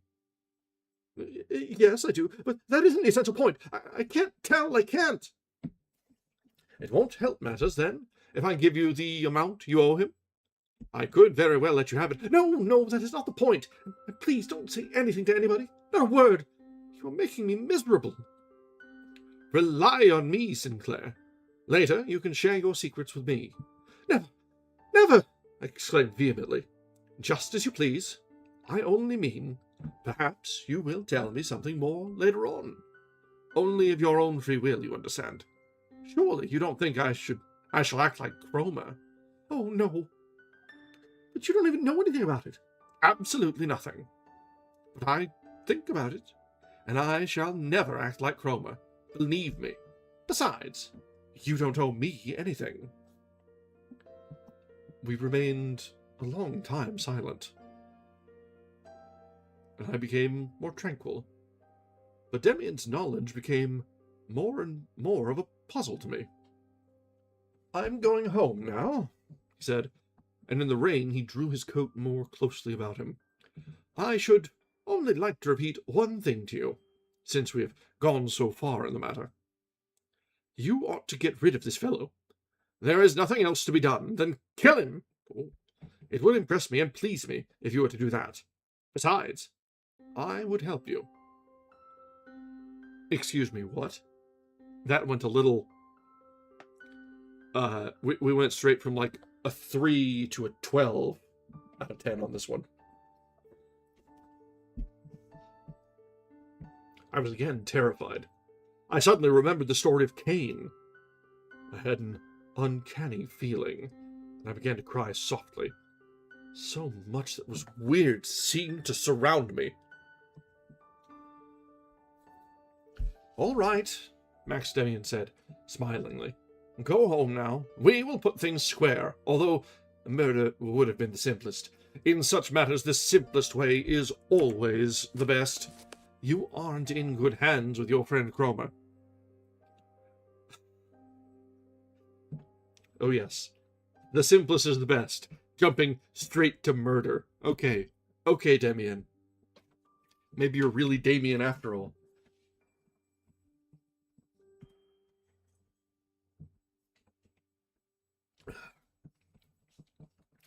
"Yes, I do. But that isn't the essential point. I can't tell. I can't." "It won't help matters, then, if I give you the amount you owe him? I could very well let you have it." No, that is not the point. And please don't say anything to anybody. Not a word. You are making me miserable." "Rely on me, Sinclair. Later, you can share your secrets with me." "Never, never!" I exclaimed vehemently. "Just as you please. I only mean, perhaps you will tell me something more later on. Only of your own free will, you understand. Surely you don't think I shall act like Cromer?" "Oh, no. But you don't even know anything about it." "Absolutely nothing. But I think about it, and I shall never act like Cromer. Believe me. Besides, you don't owe me anything." We remained a long time silent, and I became more tranquil. But Demian's knowledge became more and more of a puzzle to me. "I'm going home now," he said. and in the rain he drew his coat more closely about him. "I should only like to repeat one thing to you, since we have gone so far in the matter. You ought to get rid of this fellow. There is nothing else to be done than kill him. It would impress me and please me if you were to do that. Besides, I would help you." Excuse me, what? That went a little... we went straight from like a 3 to a 12 out of 10 on this one. I was again terrified. I suddenly remembered the story of Cain. I had an uncanny feeling, and I began to cry softly. So much that was weird seemed to surround me. "All right," Max Demian said, smilingly. "Go home now. We will put things square, although murder would have been the simplest. In such matters, the simplest way is always the best. You aren't in good hands with your friend Cromer." Oh yes, the simplest is the best. Jumping straight to murder. Okay, Demian. Maybe you're really Damian after all.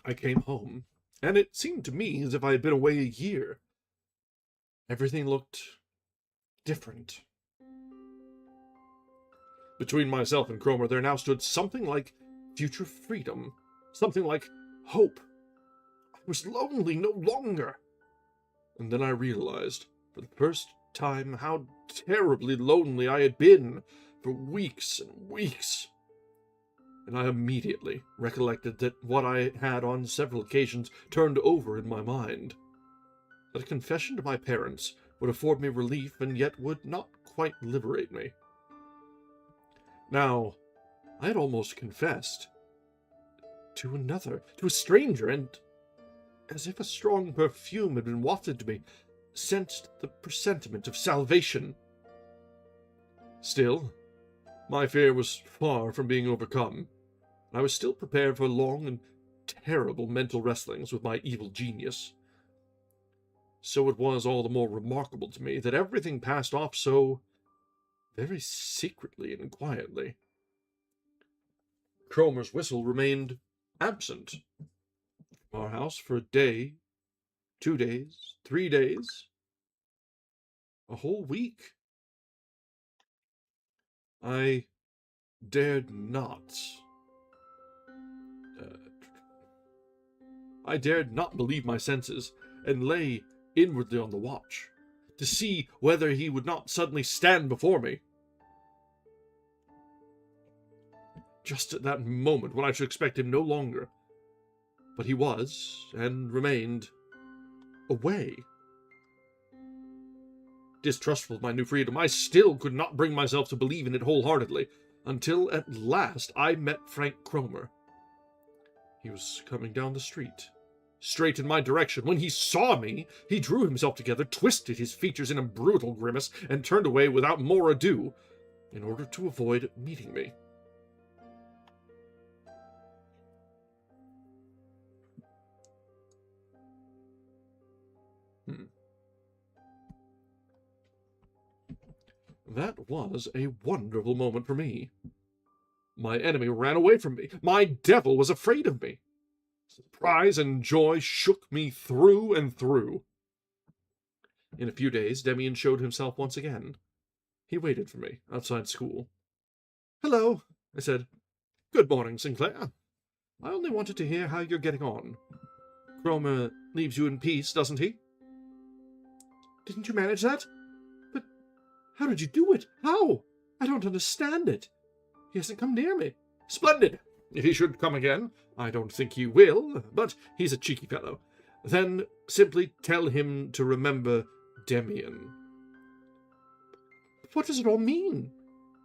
I came home, and it seemed to me as if I had been away a year. Everything looked different. Between myself and Cromer, there now stood something like future freedom, something like hope. I was lonely no longer. And then I realized, for the first time, how terribly lonely I had been for weeks and weeks. And I immediately recollected that what I had on several occasions turned over in my mind. That a confession to my parents would afford me relief and yet would not quite liberate me. Now, I had almost confessed to another, to a stranger, and as if a strong perfume had been wafted to me, sensed the presentiment of salvation. Still, my fear was far from being overcome. I was still prepared for long and terrible mental wrestlings with my evil genius. So it was all the more remarkable to me that everything passed off so very secretly and quietly. Cromer's whistle remained absent from our house for a day, 2 days, 3 days, a whole week. I dared not believe my senses, and lay inwardly on the watch, to see whether he would not suddenly stand before me. Just at that moment when I should expect him no longer. But he was, and remained, away. Distrustful of my new freedom, I still could not bring myself to believe in it wholeheartedly, until at last I met Frank Cromer. He was coming down the street, straight in my direction. When he saw me, he drew himself together, twisted his features in a brutal grimace, and turned away without more ado, in order to avoid meeting me. That was a wonderful moment for me. My enemy ran away from me. My devil was afraid of me. Surprise and joy shook me through and through. In a few days, Demian showed himself once again. He waited for me outside school. "Hello," I said. "Good morning, Sinclair. I only wanted to hear how you're getting on. Cromer leaves you in peace, doesn't he?" "Didn't you manage that? But how did you do it? How? I don't understand it. He hasn't come near me." "Splendid! If he should come again, I don't think he will, but he's a cheeky fellow. Then simply tell him to remember Demian." "What does it all mean?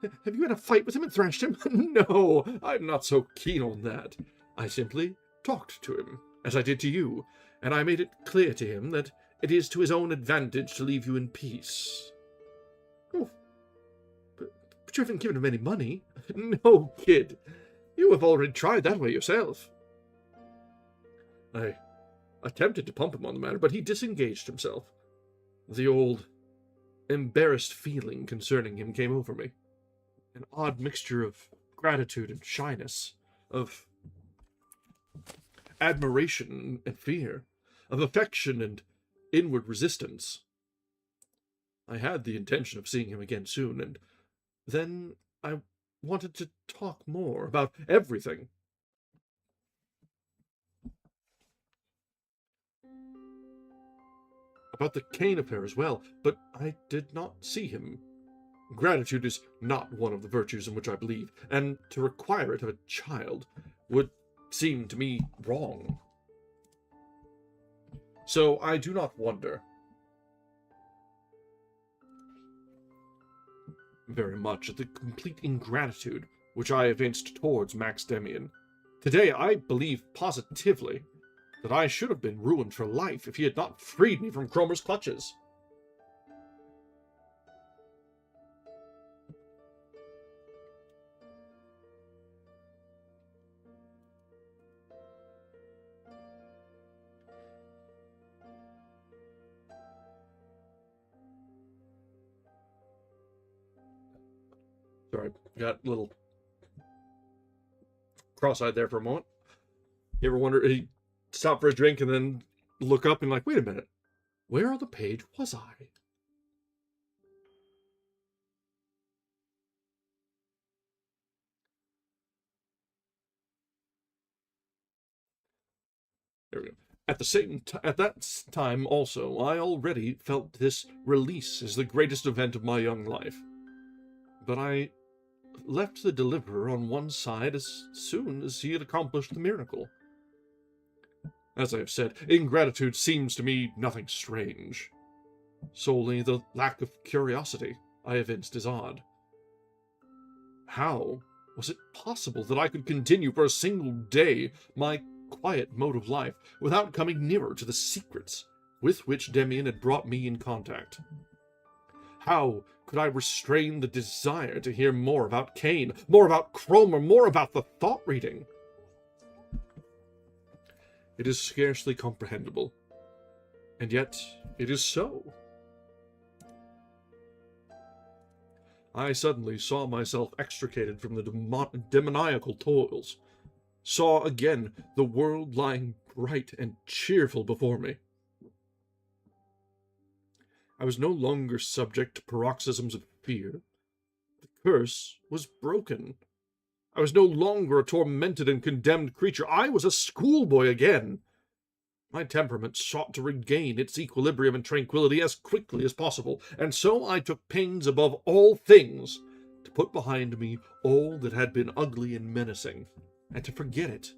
Have you had a fight with him and thrashed him?" "No, I'm not so keen on that. I simply talked to him, as I did to you, and I made it clear to him that it is to his own advantage to leave you in peace." "Oh, but you haven't given him any money." "No, kid. You have already tried that way yourself." I attempted to pump him on the matter, but he disengaged himself. The old, embarrassed feeling concerning him came over me. An odd mixture of gratitude and shyness, of admiration and fear, of affection and inward resistance. I had the intention of seeing him again soon, and then I wanted to talk more about everything. About the Kane affair as well, but I did not see him. Gratitude is not one of the virtues in which I believe, and to require it of a child would seem to me wrong. So I do not wonder very much at the complete ingratitude which I evinced towards Max Demian. Today I believe positively that I should have been ruined for life if he had not freed me from Cromer's clutches. Sorry, got a little cross-eyed there for a moment. You ever wonder, he stopped for a drink and then look up and like, wait a minute, where on the page was I? There we go. At that time also, I already felt this release as the greatest event of my young life. But I left the deliverer on one side as soon as he had accomplished the miracle. As I have said, ingratitude seems to me nothing strange. Solely the lack of curiosity I evinced is odd. How was it possible that I could continue for a single day my quiet mode of life without coming nearer to the secrets with which Demian had brought me in contact? How could I restrain the desire to hear more about Kane, more about Cromer, more about the thought reading? It is scarcely comprehensible, and yet it is so. I suddenly saw myself extricated from the demoniacal toils, saw again the world lying bright and cheerful before me. I was no longer subject to paroxysms of fear. The curse was broken. I was no longer a tormented and condemned creature. I was a schoolboy again. My temperament sought to regain its equilibrium and tranquility as quickly as possible, and so I took pains above all things to put behind me all that had been ugly and menacing, and to forget it,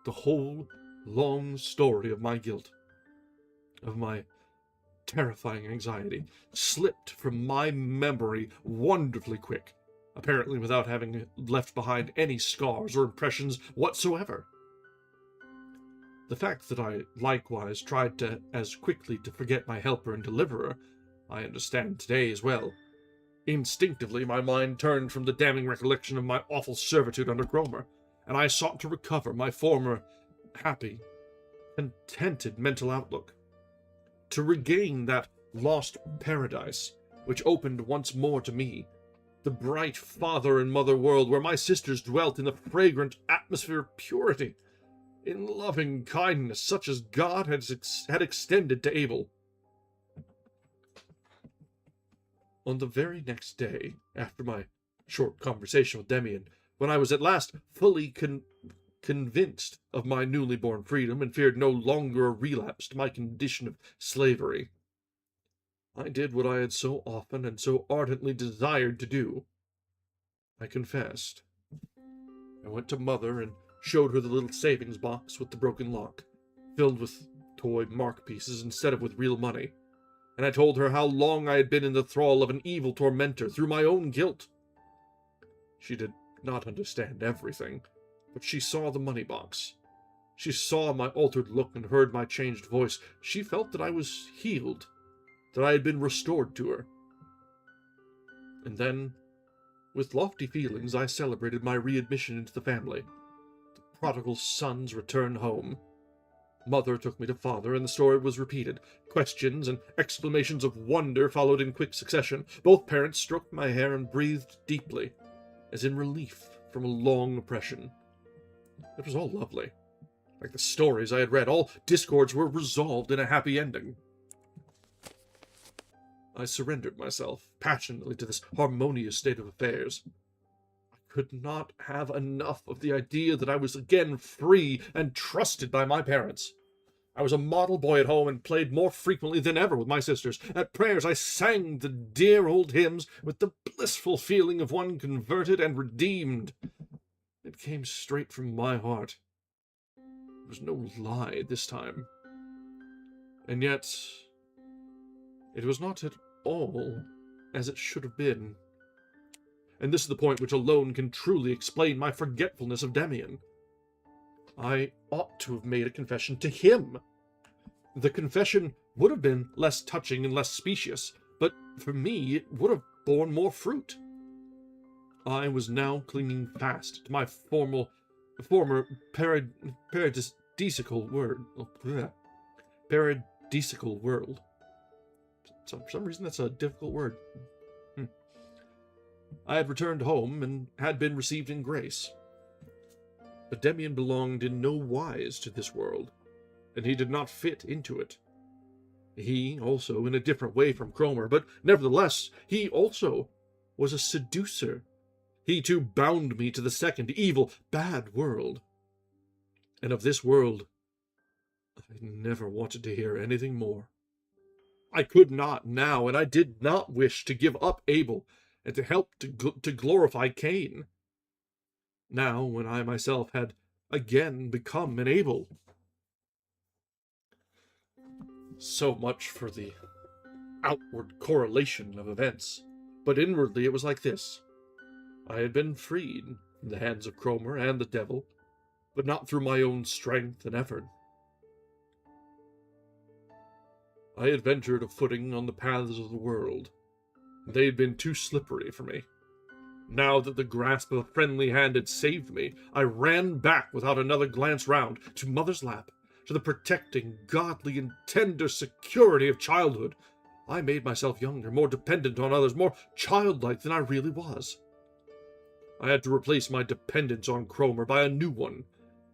the whole long story of my guilt, of my terrifying anxiety, slipped from my memory wonderfully quick, apparently without having left behind any scars or impressions whatsoever. The fact that I likewise tried as quickly to forget my helper and deliverer, I understand today as well. Instinctively, my mind turned from the damning recollection of my awful servitude under Cromer, and I sought to recover my former happy, contented mental outlook, to regain that lost paradise which opened once more to me, the bright father and mother world where my sisters dwelt in the fragrant atmosphere of purity, in loving kindness such as God had extended to Abel. On the very next day, after my short conversation with Demian, when I was at last fully convinced of my newly born freedom and feared no longer a relapse to my condition of slavery, I did what I had so often and so ardently desired to do. I confessed. I went to Mother and showed her the little savings box with the broken lock, filled with toy mark pieces instead of with real money, and I told her how long I had been in the thrall of an evil tormentor through my own guilt. She did not understand everything, but she saw the money box. She saw my altered look and heard my changed voice. She felt that I was healed, that I had been restored to her. And then, with lofty feelings, I celebrated my readmission into the family, the prodigal son's return home. Mother took me to father, and the story was repeated. Questions and exclamations of wonder followed in quick succession. Both parents stroked my hair and breathed deeply, as in relief from a long oppression. It was all lovely. Like the stories I had read, all discords were resolved in a happy ending. I surrendered myself passionately to this harmonious state of affairs. I could not have enough of the idea that I was again free and trusted by my parents. I was a model boy at home and played more frequently than ever with my sisters. At prayers I sang the dear old hymns with the blissful feeling of one converted and redeemed. It came straight from my heart. It was no lie this time. And yet, it was not at all as it should have been. And this is the point which alone can truly explain my forgetfulness of Demian. I ought to have made a confession to him. The confession would have been less touching and less specious, but for me it would have borne more fruit. I was now clinging fast to my former paradisical world. For some reason, that's a difficult word. I had returned home and had been received in grace. But Demian belonged in no wise to this world, and he did not fit into it. He, also, in a different way from Cromer, but nevertheless, he also was a seducer. He, too, bound me to the second, evil, bad world. And of this world, I never wanted to hear anything more. I could not now, and I did not wish to give up Abel and to help to glorify Cain. Now, when I myself had again become an Abel. So much for the outward correlation of events, but inwardly it was like this. I had been freed from the hands of Cromer and the devil, but not through my own strength and effort. I had ventured a footing on the paths of the world. They had been too slippery for me. Now that the grasp of a friendly hand had saved me, I ran back without another glance round, to mother's lap, to the protecting, godly, and tender security of childhood. I made myself younger, more dependent on others, more childlike than I really was. I had to replace my dependence on Cromer by a new one,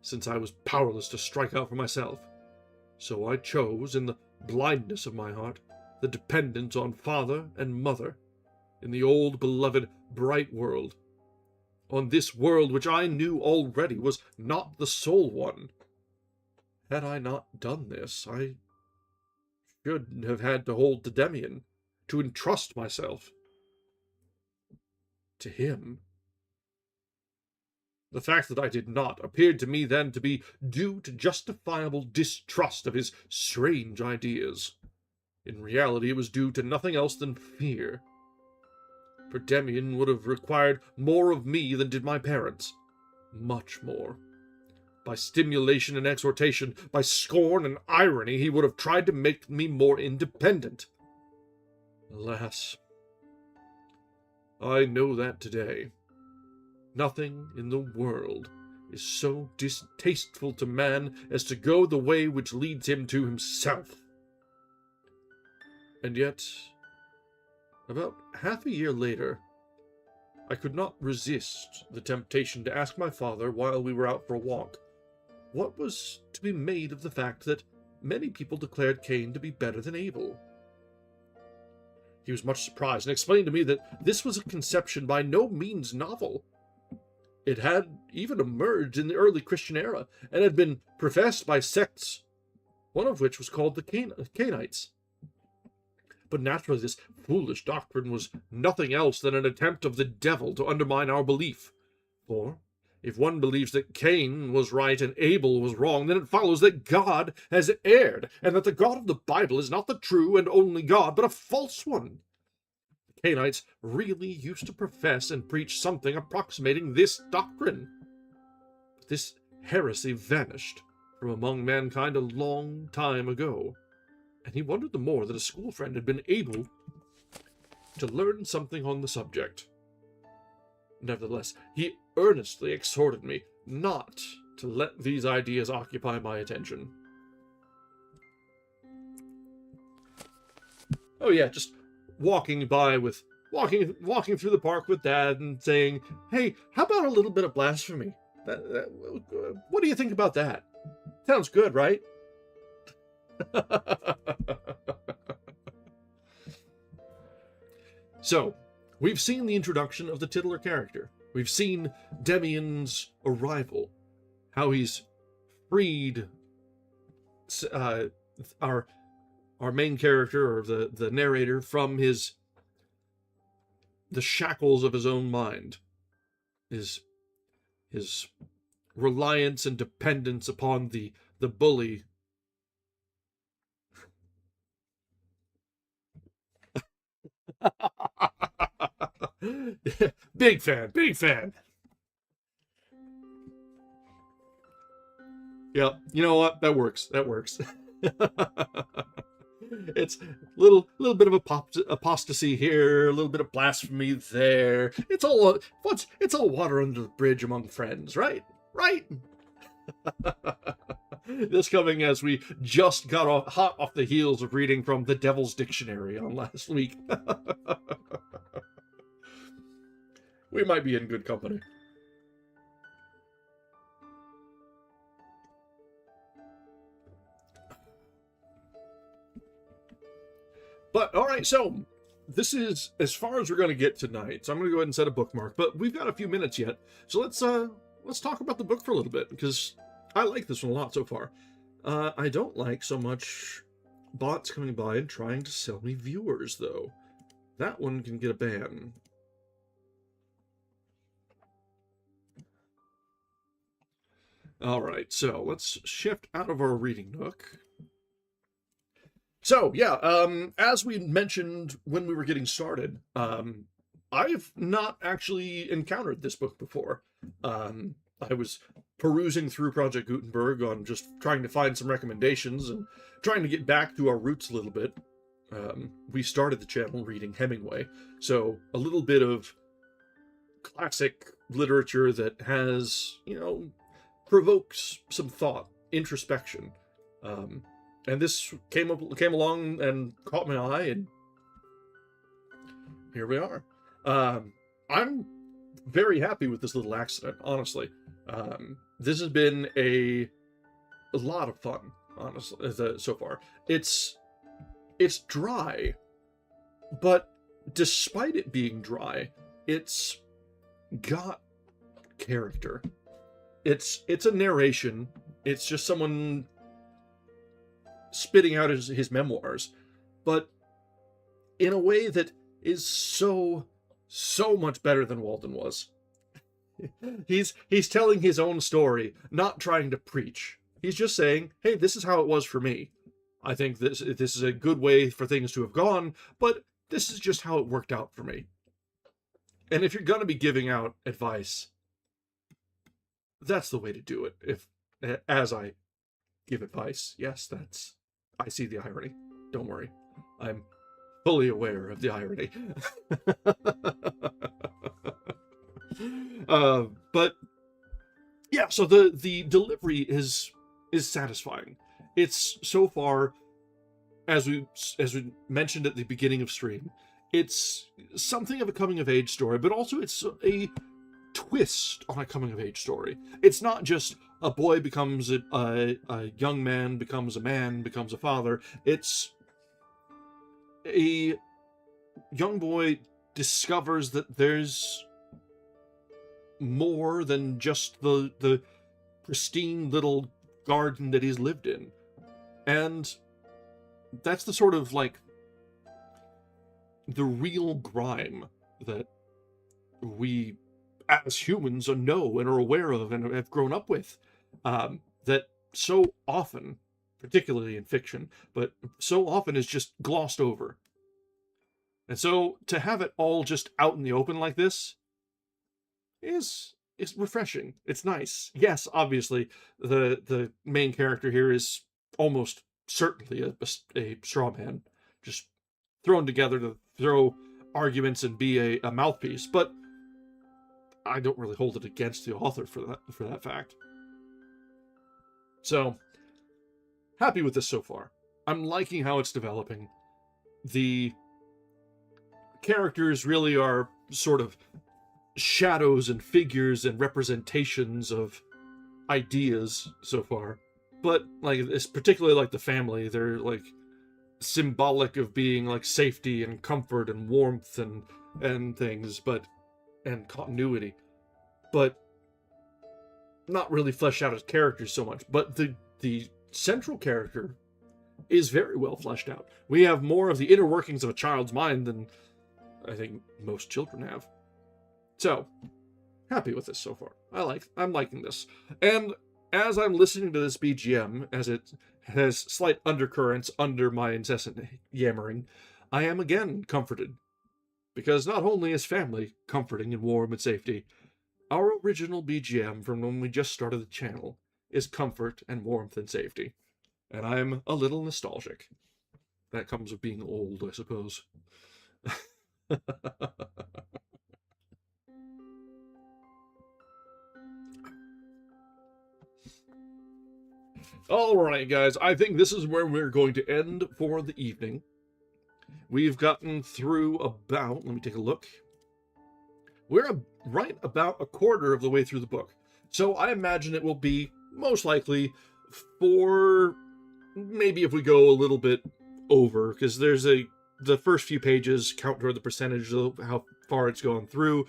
since I was powerless to strike out for myself. So I chose, in the blindness of my heart, the dependence on father and mother, in the old beloved bright world, on this world which I knew already was not the sole one. Had I not done this, I should have had to hold to Demian, to entrust myself to him. The fact that I did not appeared to me then to be due to justifiable distrust of his strange ideas. In reality, it was due to nothing else than fear. For Demian would have required more of me than did my parents. Much more. By stimulation and exhortation, by scorn and irony, he would have tried to make me more independent. Alas, I know that today. Nothing in the world is so distasteful to man as to go the way which leads him to himself. And yet, about half a year later, I could not resist the temptation to ask my father while we were out for a walk what was to be made of the fact that many people declared Cain to be better than Abel. He was much surprised and explained to me that this was a conception by no means novel. It had even emerged in the early Christian era, and had been professed by sects, one of which was called the Cainites. But naturally this foolish doctrine was nothing else than an attempt of the devil to undermine our belief. For, if one believes that Cain was right and Abel was wrong, then it follows that God has erred, and that the God of the Bible is not the true and only God, but a false one. Cainites really used to profess and preach something approximating this doctrine. But this heresy vanished from among mankind a long time ago, and he wondered the more that a school friend had been able to learn something on the subject. Nevertheless, he earnestly exhorted me not to let these ideas occupy my attention. Oh yeah, just walking through the park with Dad and saying, "Hey, how about a little bit of blasphemy? What do you think about that? Sounds good, right?" So, we've seen the introduction of the titular character. We've seen Demian's arrival, how he's freed our main character, or the narrator, from the shackles of his own mind, his reliance and dependence upon the bully. Big fan, big fan. Yep, you know what? That works. That works. It's little bit of apostasy here, a little bit of blasphemy there. It's all water under the bridge among friends, right? Right. This coming as we just got hot off the heels of reading from the Devil's Dictionary on last week. We might be in good company. But, alright, so, this is as far as we're going to get tonight. So I'm going to go ahead and set a bookmark. But we've got a few minutes yet. So let's talk about the book for a little bit, because I like this one a lot so far. I don't like so much bots coming by and trying to sell me viewers, though. That one can get a ban. Alright, so let's shift out of our reading nook. So, yeah, as we mentioned when we were getting started, I've not actually encountered this book before. I was perusing through Project Gutenberg on just trying to find some recommendations and trying to get back to our roots a little bit. We started the channel reading Hemingway, so a little bit of classic literature that has, provokes some thought, introspection. And this came along and caught my eye, and here we are. I'm very happy with this little accident, honestly. This has been a lot of fun, honestly, so far. It's dry, but despite it being dry, it's got character. It's a narration. It's just someone spitting out his memoirs, but in a way that is so much better than Walden was. He's telling his own story, not trying to preach. He's just saying, hey, this is how it was for me. I think this is a good way for things to have gone, but this is just how it worked out for me. And if you're going to be giving out advice, that's the way to do it. As I give advice, yes, I see the irony. Don't worry. I'm fully aware of the irony. But yeah, so the delivery is satisfying. It's so far, as we mentioned at the beginning of stream, it's something of a coming of age story, but also it's a twist on a coming of age story. It's not just a boy becomes a young man, becomes a man, becomes a father. It's a young boy discovers that there's more than just the pristine little garden that he's lived in. And that's the sort of, the real grime that we as humans know and are aware of and have grown up with, that so often, particularly in fiction, but so often is just glossed over. And so to have it all just out in the open like this is refreshing. It's nice. Yes, obviously, the main character here is almost certainly a straw man, just thrown together to throw arguments and be a mouthpiece, but I don't really hold it against the author for that fact. So, happy with this so far. I'm liking how it's developing. the characters really are sort of shadows and figures and representations of ideas so far. But like it's particularly like the family, they're like symbolic of being like safety and comfort and warmth and things, but and continuity, but not really fleshed out as characters so much. But the central character is very well fleshed out. We have more of the inner workings of a child's mind than I think most children have. So, happy with this so far. I'm liking this. And as I'm listening to this BGM, as it has slight undercurrents under my incessant yammering, I am again comforted. Because not only is family comforting and warm and safety, our original BGM from when we just started the channel is comfort and warmth and safety. And I'm a little nostalgic. That comes with being old, I suppose. Alright, guys, I think this is where we're going to end for the evening. We've gotten through about, let me take a look. We're right about a quarter of the way through the book. So I imagine it will be most likely for, maybe if we go a little bit over, because there's the first few pages count toward the percentage of how far it's gone through.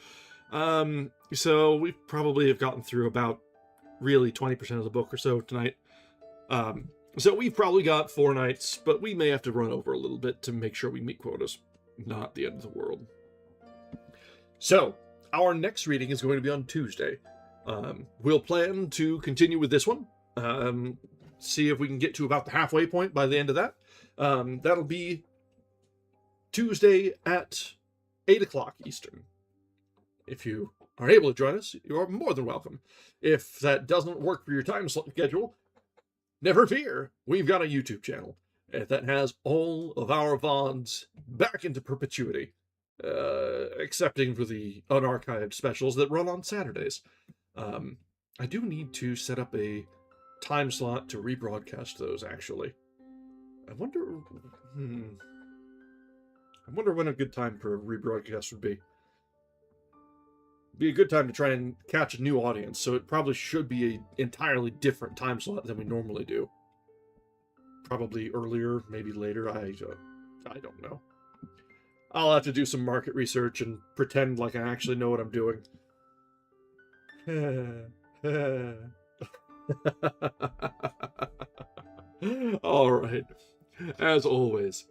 So we probably have gotten through about really 20% of the book or so tonight. So we've probably got 4 nights, but we may have to run over a little bit to make sure we meet quotas. Not the end of the world. So, our next reading is going to be on Tuesday. We'll plan to continue with this one. See if we can get to about the halfway point by the end of that. That'll be Tuesday at 8 o'clock Eastern. If you are able to join us, you are more than welcome. If that doesn't work for your time schedule, never fear, we've got a YouTube channel that has all of our VODs back into perpetuity, excepting for the unarchived specials that run on Saturdays. I do need to set up a time slot to rebroadcast those, actually. I wonder when a good time for a rebroadcast would be. Be a good time to try and catch a new audience, so it probably should be an entirely different time slot than we normally do. Probably earlier, maybe later, I don't know. I'll have to do some market research and pretend like I actually know what I'm doing. Alright. As always,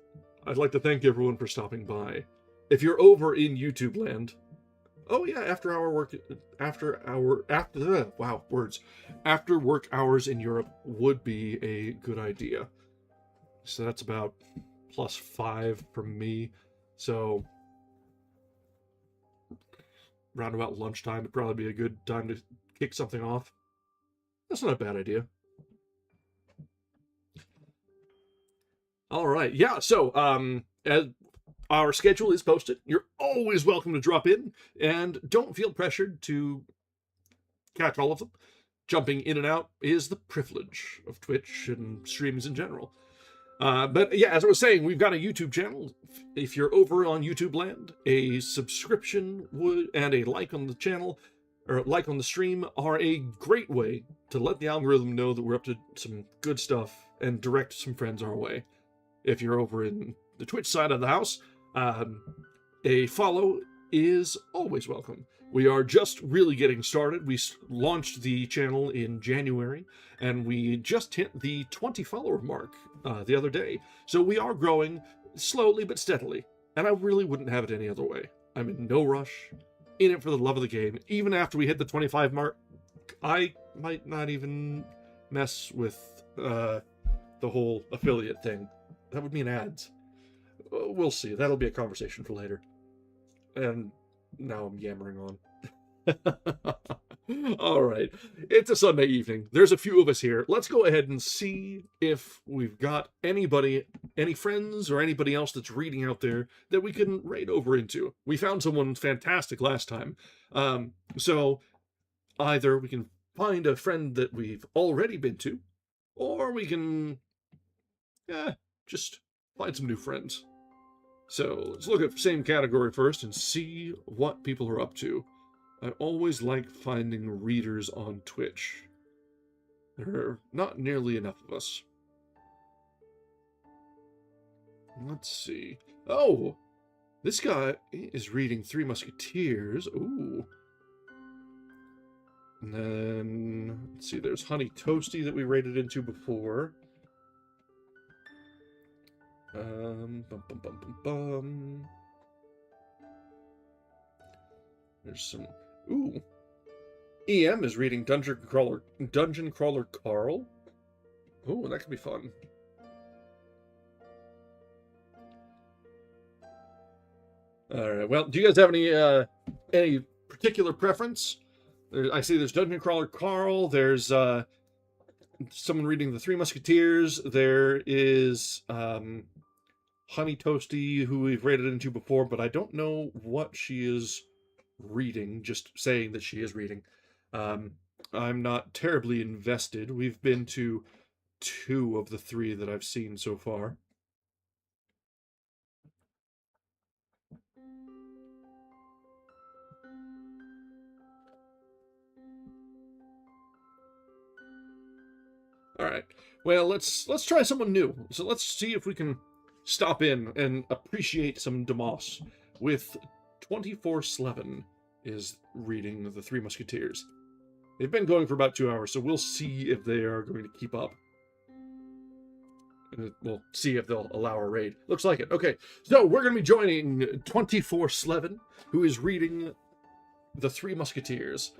I'd like to thank everyone for stopping by. If you're over in YouTube land, oh yeah, after work hours in Europe would be a good idea. So that's about +5 from me. So round about lunchtime would probably be a good time to kick something off. That's not a bad idea. All right, yeah. So as our schedule is posted. You're always welcome to drop in, and don't feel pressured to catch all of them. Jumping in and out is the privilege of Twitch and streams in general. But yeah, as I was saying, we've got a YouTube channel. If you're over on YouTube land, a subscription and a like on the channel, or like on the stream, are a great way to let the algorithm know that we're up to some good stuff and direct some friends our way. If you're over in the Twitch side of the house, a follow is always welcome. We are just really getting started. We launched the channel in January, and we just hit the 20 follower mark the other day. So we are growing slowly but steadily, and I really wouldn't have it any other way. I'm in no rush, in it for the love of the game. Even after we hit the 25 mark, I might not even mess with the whole affiliate thing. That would mean ads. We'll see. That'll be a conversation for later. And now I'm yammering on. All right. It's a Sunday evening. There's a few of us here. Let's go ahead and see if we've got anybody, any friends or anybody else that's reading out there that we can raid over into. We found someone fantastic last time. So either we can find a friend that we've already been to, or we can just find some new friends. So let's look at same category first and see what people are up to. I always like finding readers on Twitch. There are not nearly enough of us. Let's see. Oh! This guy is reading Three Musketeers. Ooh. And then, let's see, there's Honey Toasty that we rated into before. Bum, bum, bum, bum, bum. There's some... Ooh. EM is reading Dungeon Crawler Carl. Ooh, that could be fun. Alright, well, do you guys have any particular preference? I see there's Dungeon Crawler Carl, there's someone reading the Three Musketeers, there is Honey Toasty, who we've rated into before, but I don't know what she is reading, just saying that she is reading. I'm not terribly invested. We've been to 2 of the 3 that I've seen so far. All right. Well, let's try someone new. So let's see if we can stop in and appreciate some Demos with 24/7 is reading the Three Musketeers. They've been going for about 2 hours, so we'll see if they are going to keep up. And we'll see if they'll allow a raid. Looks like it. Okay, so we're going to be joining 24/7, who is reading the Three Musketeers.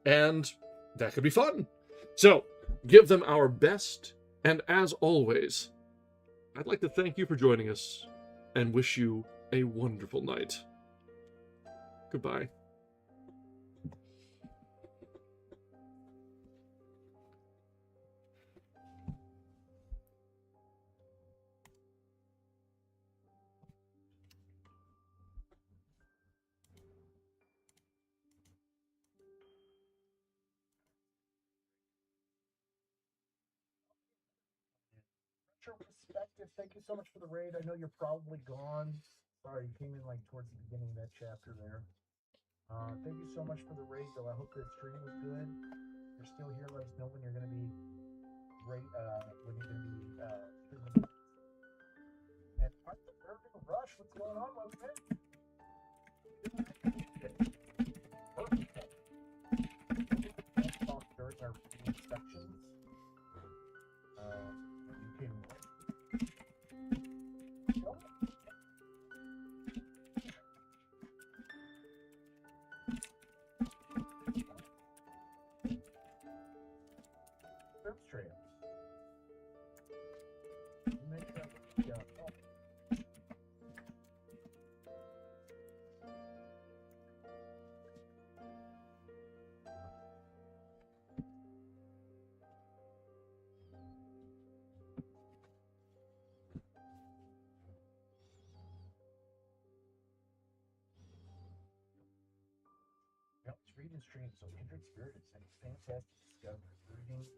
And that could be fun. So, give them our best, and as always, I'd like to thank you for joining us, and wish you a wonderful night. Goodbye. Perspective, thank you so much for the raid. I know you're probably gone. Sorry, you came in like towards the beginning of that chapter there. Thank you so much for the raid, though. I hope the stream was good. If you're still here, let us know when you're going to be great. When you're going to be streaming. And Irving-rush, what's going on, my friend? During our inspections. You can reading stream, so Kindred Spirit is a fantastic discovery. Reading,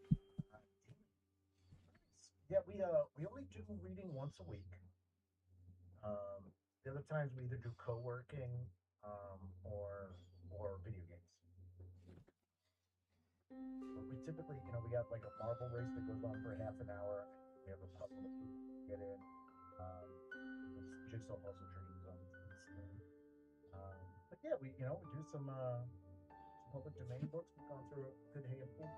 yeah, we only do reading once a week. The other times we either do co-working, or video games. But we typically, we got like a marble race that goes on for half an hour. We have a puzzle that people get in. It's Jigsaw Puzzle Dreams on Steam. But yeah, we do some public domain books. We've gone through a good handful.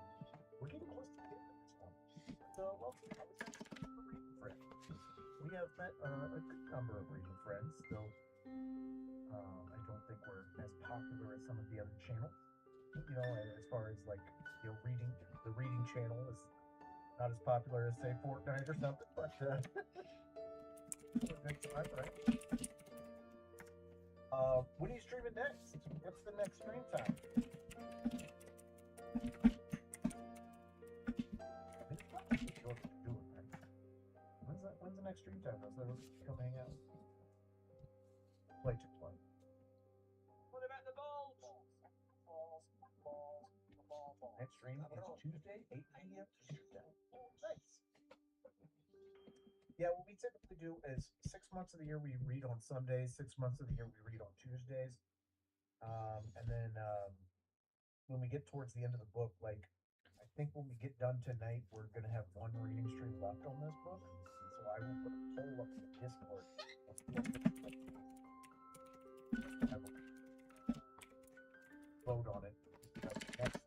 We're getting close to the end of this one. So welcome to reading friends. We have met a good number of reading friends. Still, I don't think we're as popular as some of the other channels. As far as like reading, the reading channel is not as popular as say Fortnite or something. But next time, right? When are you streaming next? What's the next stream time? When's the next stream time? So let's come hang out. Play to play. What about the balls? Next stream is Tuesday, 8 p.m. Tuesday. Nice. Yeah, what we typically do is 6 months of the year we read on Sundays, 6 months of the year we read on Tuesdays. And then when we get towards the end of the book, like I think when we get done tonight, we're gonna have one reading stream left on this book. So I will put a poll up in the Discord. Have a vote on it. Next,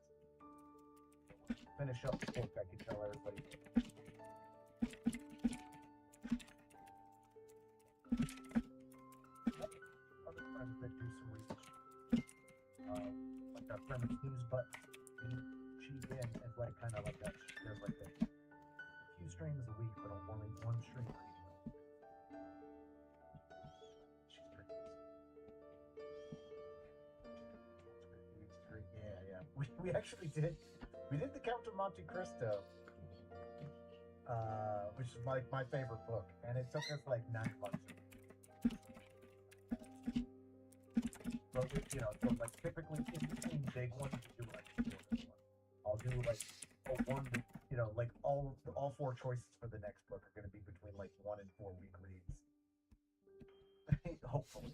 finish up the book. I can tell everybody. Other friends that do some research, like our friend Snooze Button, she in is like kind of like that. There's like a few streams a week, but only one stream a week. She's pretty busy. Yeah. We actually did. We did the Count of Monte Cristo, which is like my favorite book, and it took us like 9 months. So so like typically in between big ones, we do like a short one. I'll do like a one, like all 4 choices for the next book are going to be between like 1 and 4 week reads. Hopefully,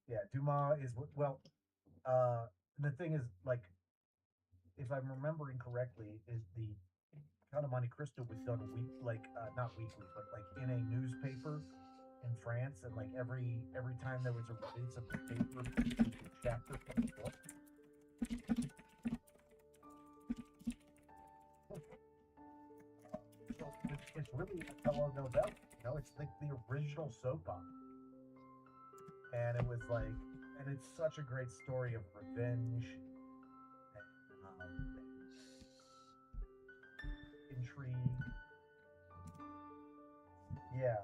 Yeah, Dumas is well. The thing is, like, if I'm remembering correctly, is the Count of Monte Cristo was done not weekly, but like in a newspaper in France, and like every time there was a release of the paper, chapter from the book. So it's really a telenovela, it's like the original soap opera. And it was like, and it's such a great story of revenge and intrigue. Yeah,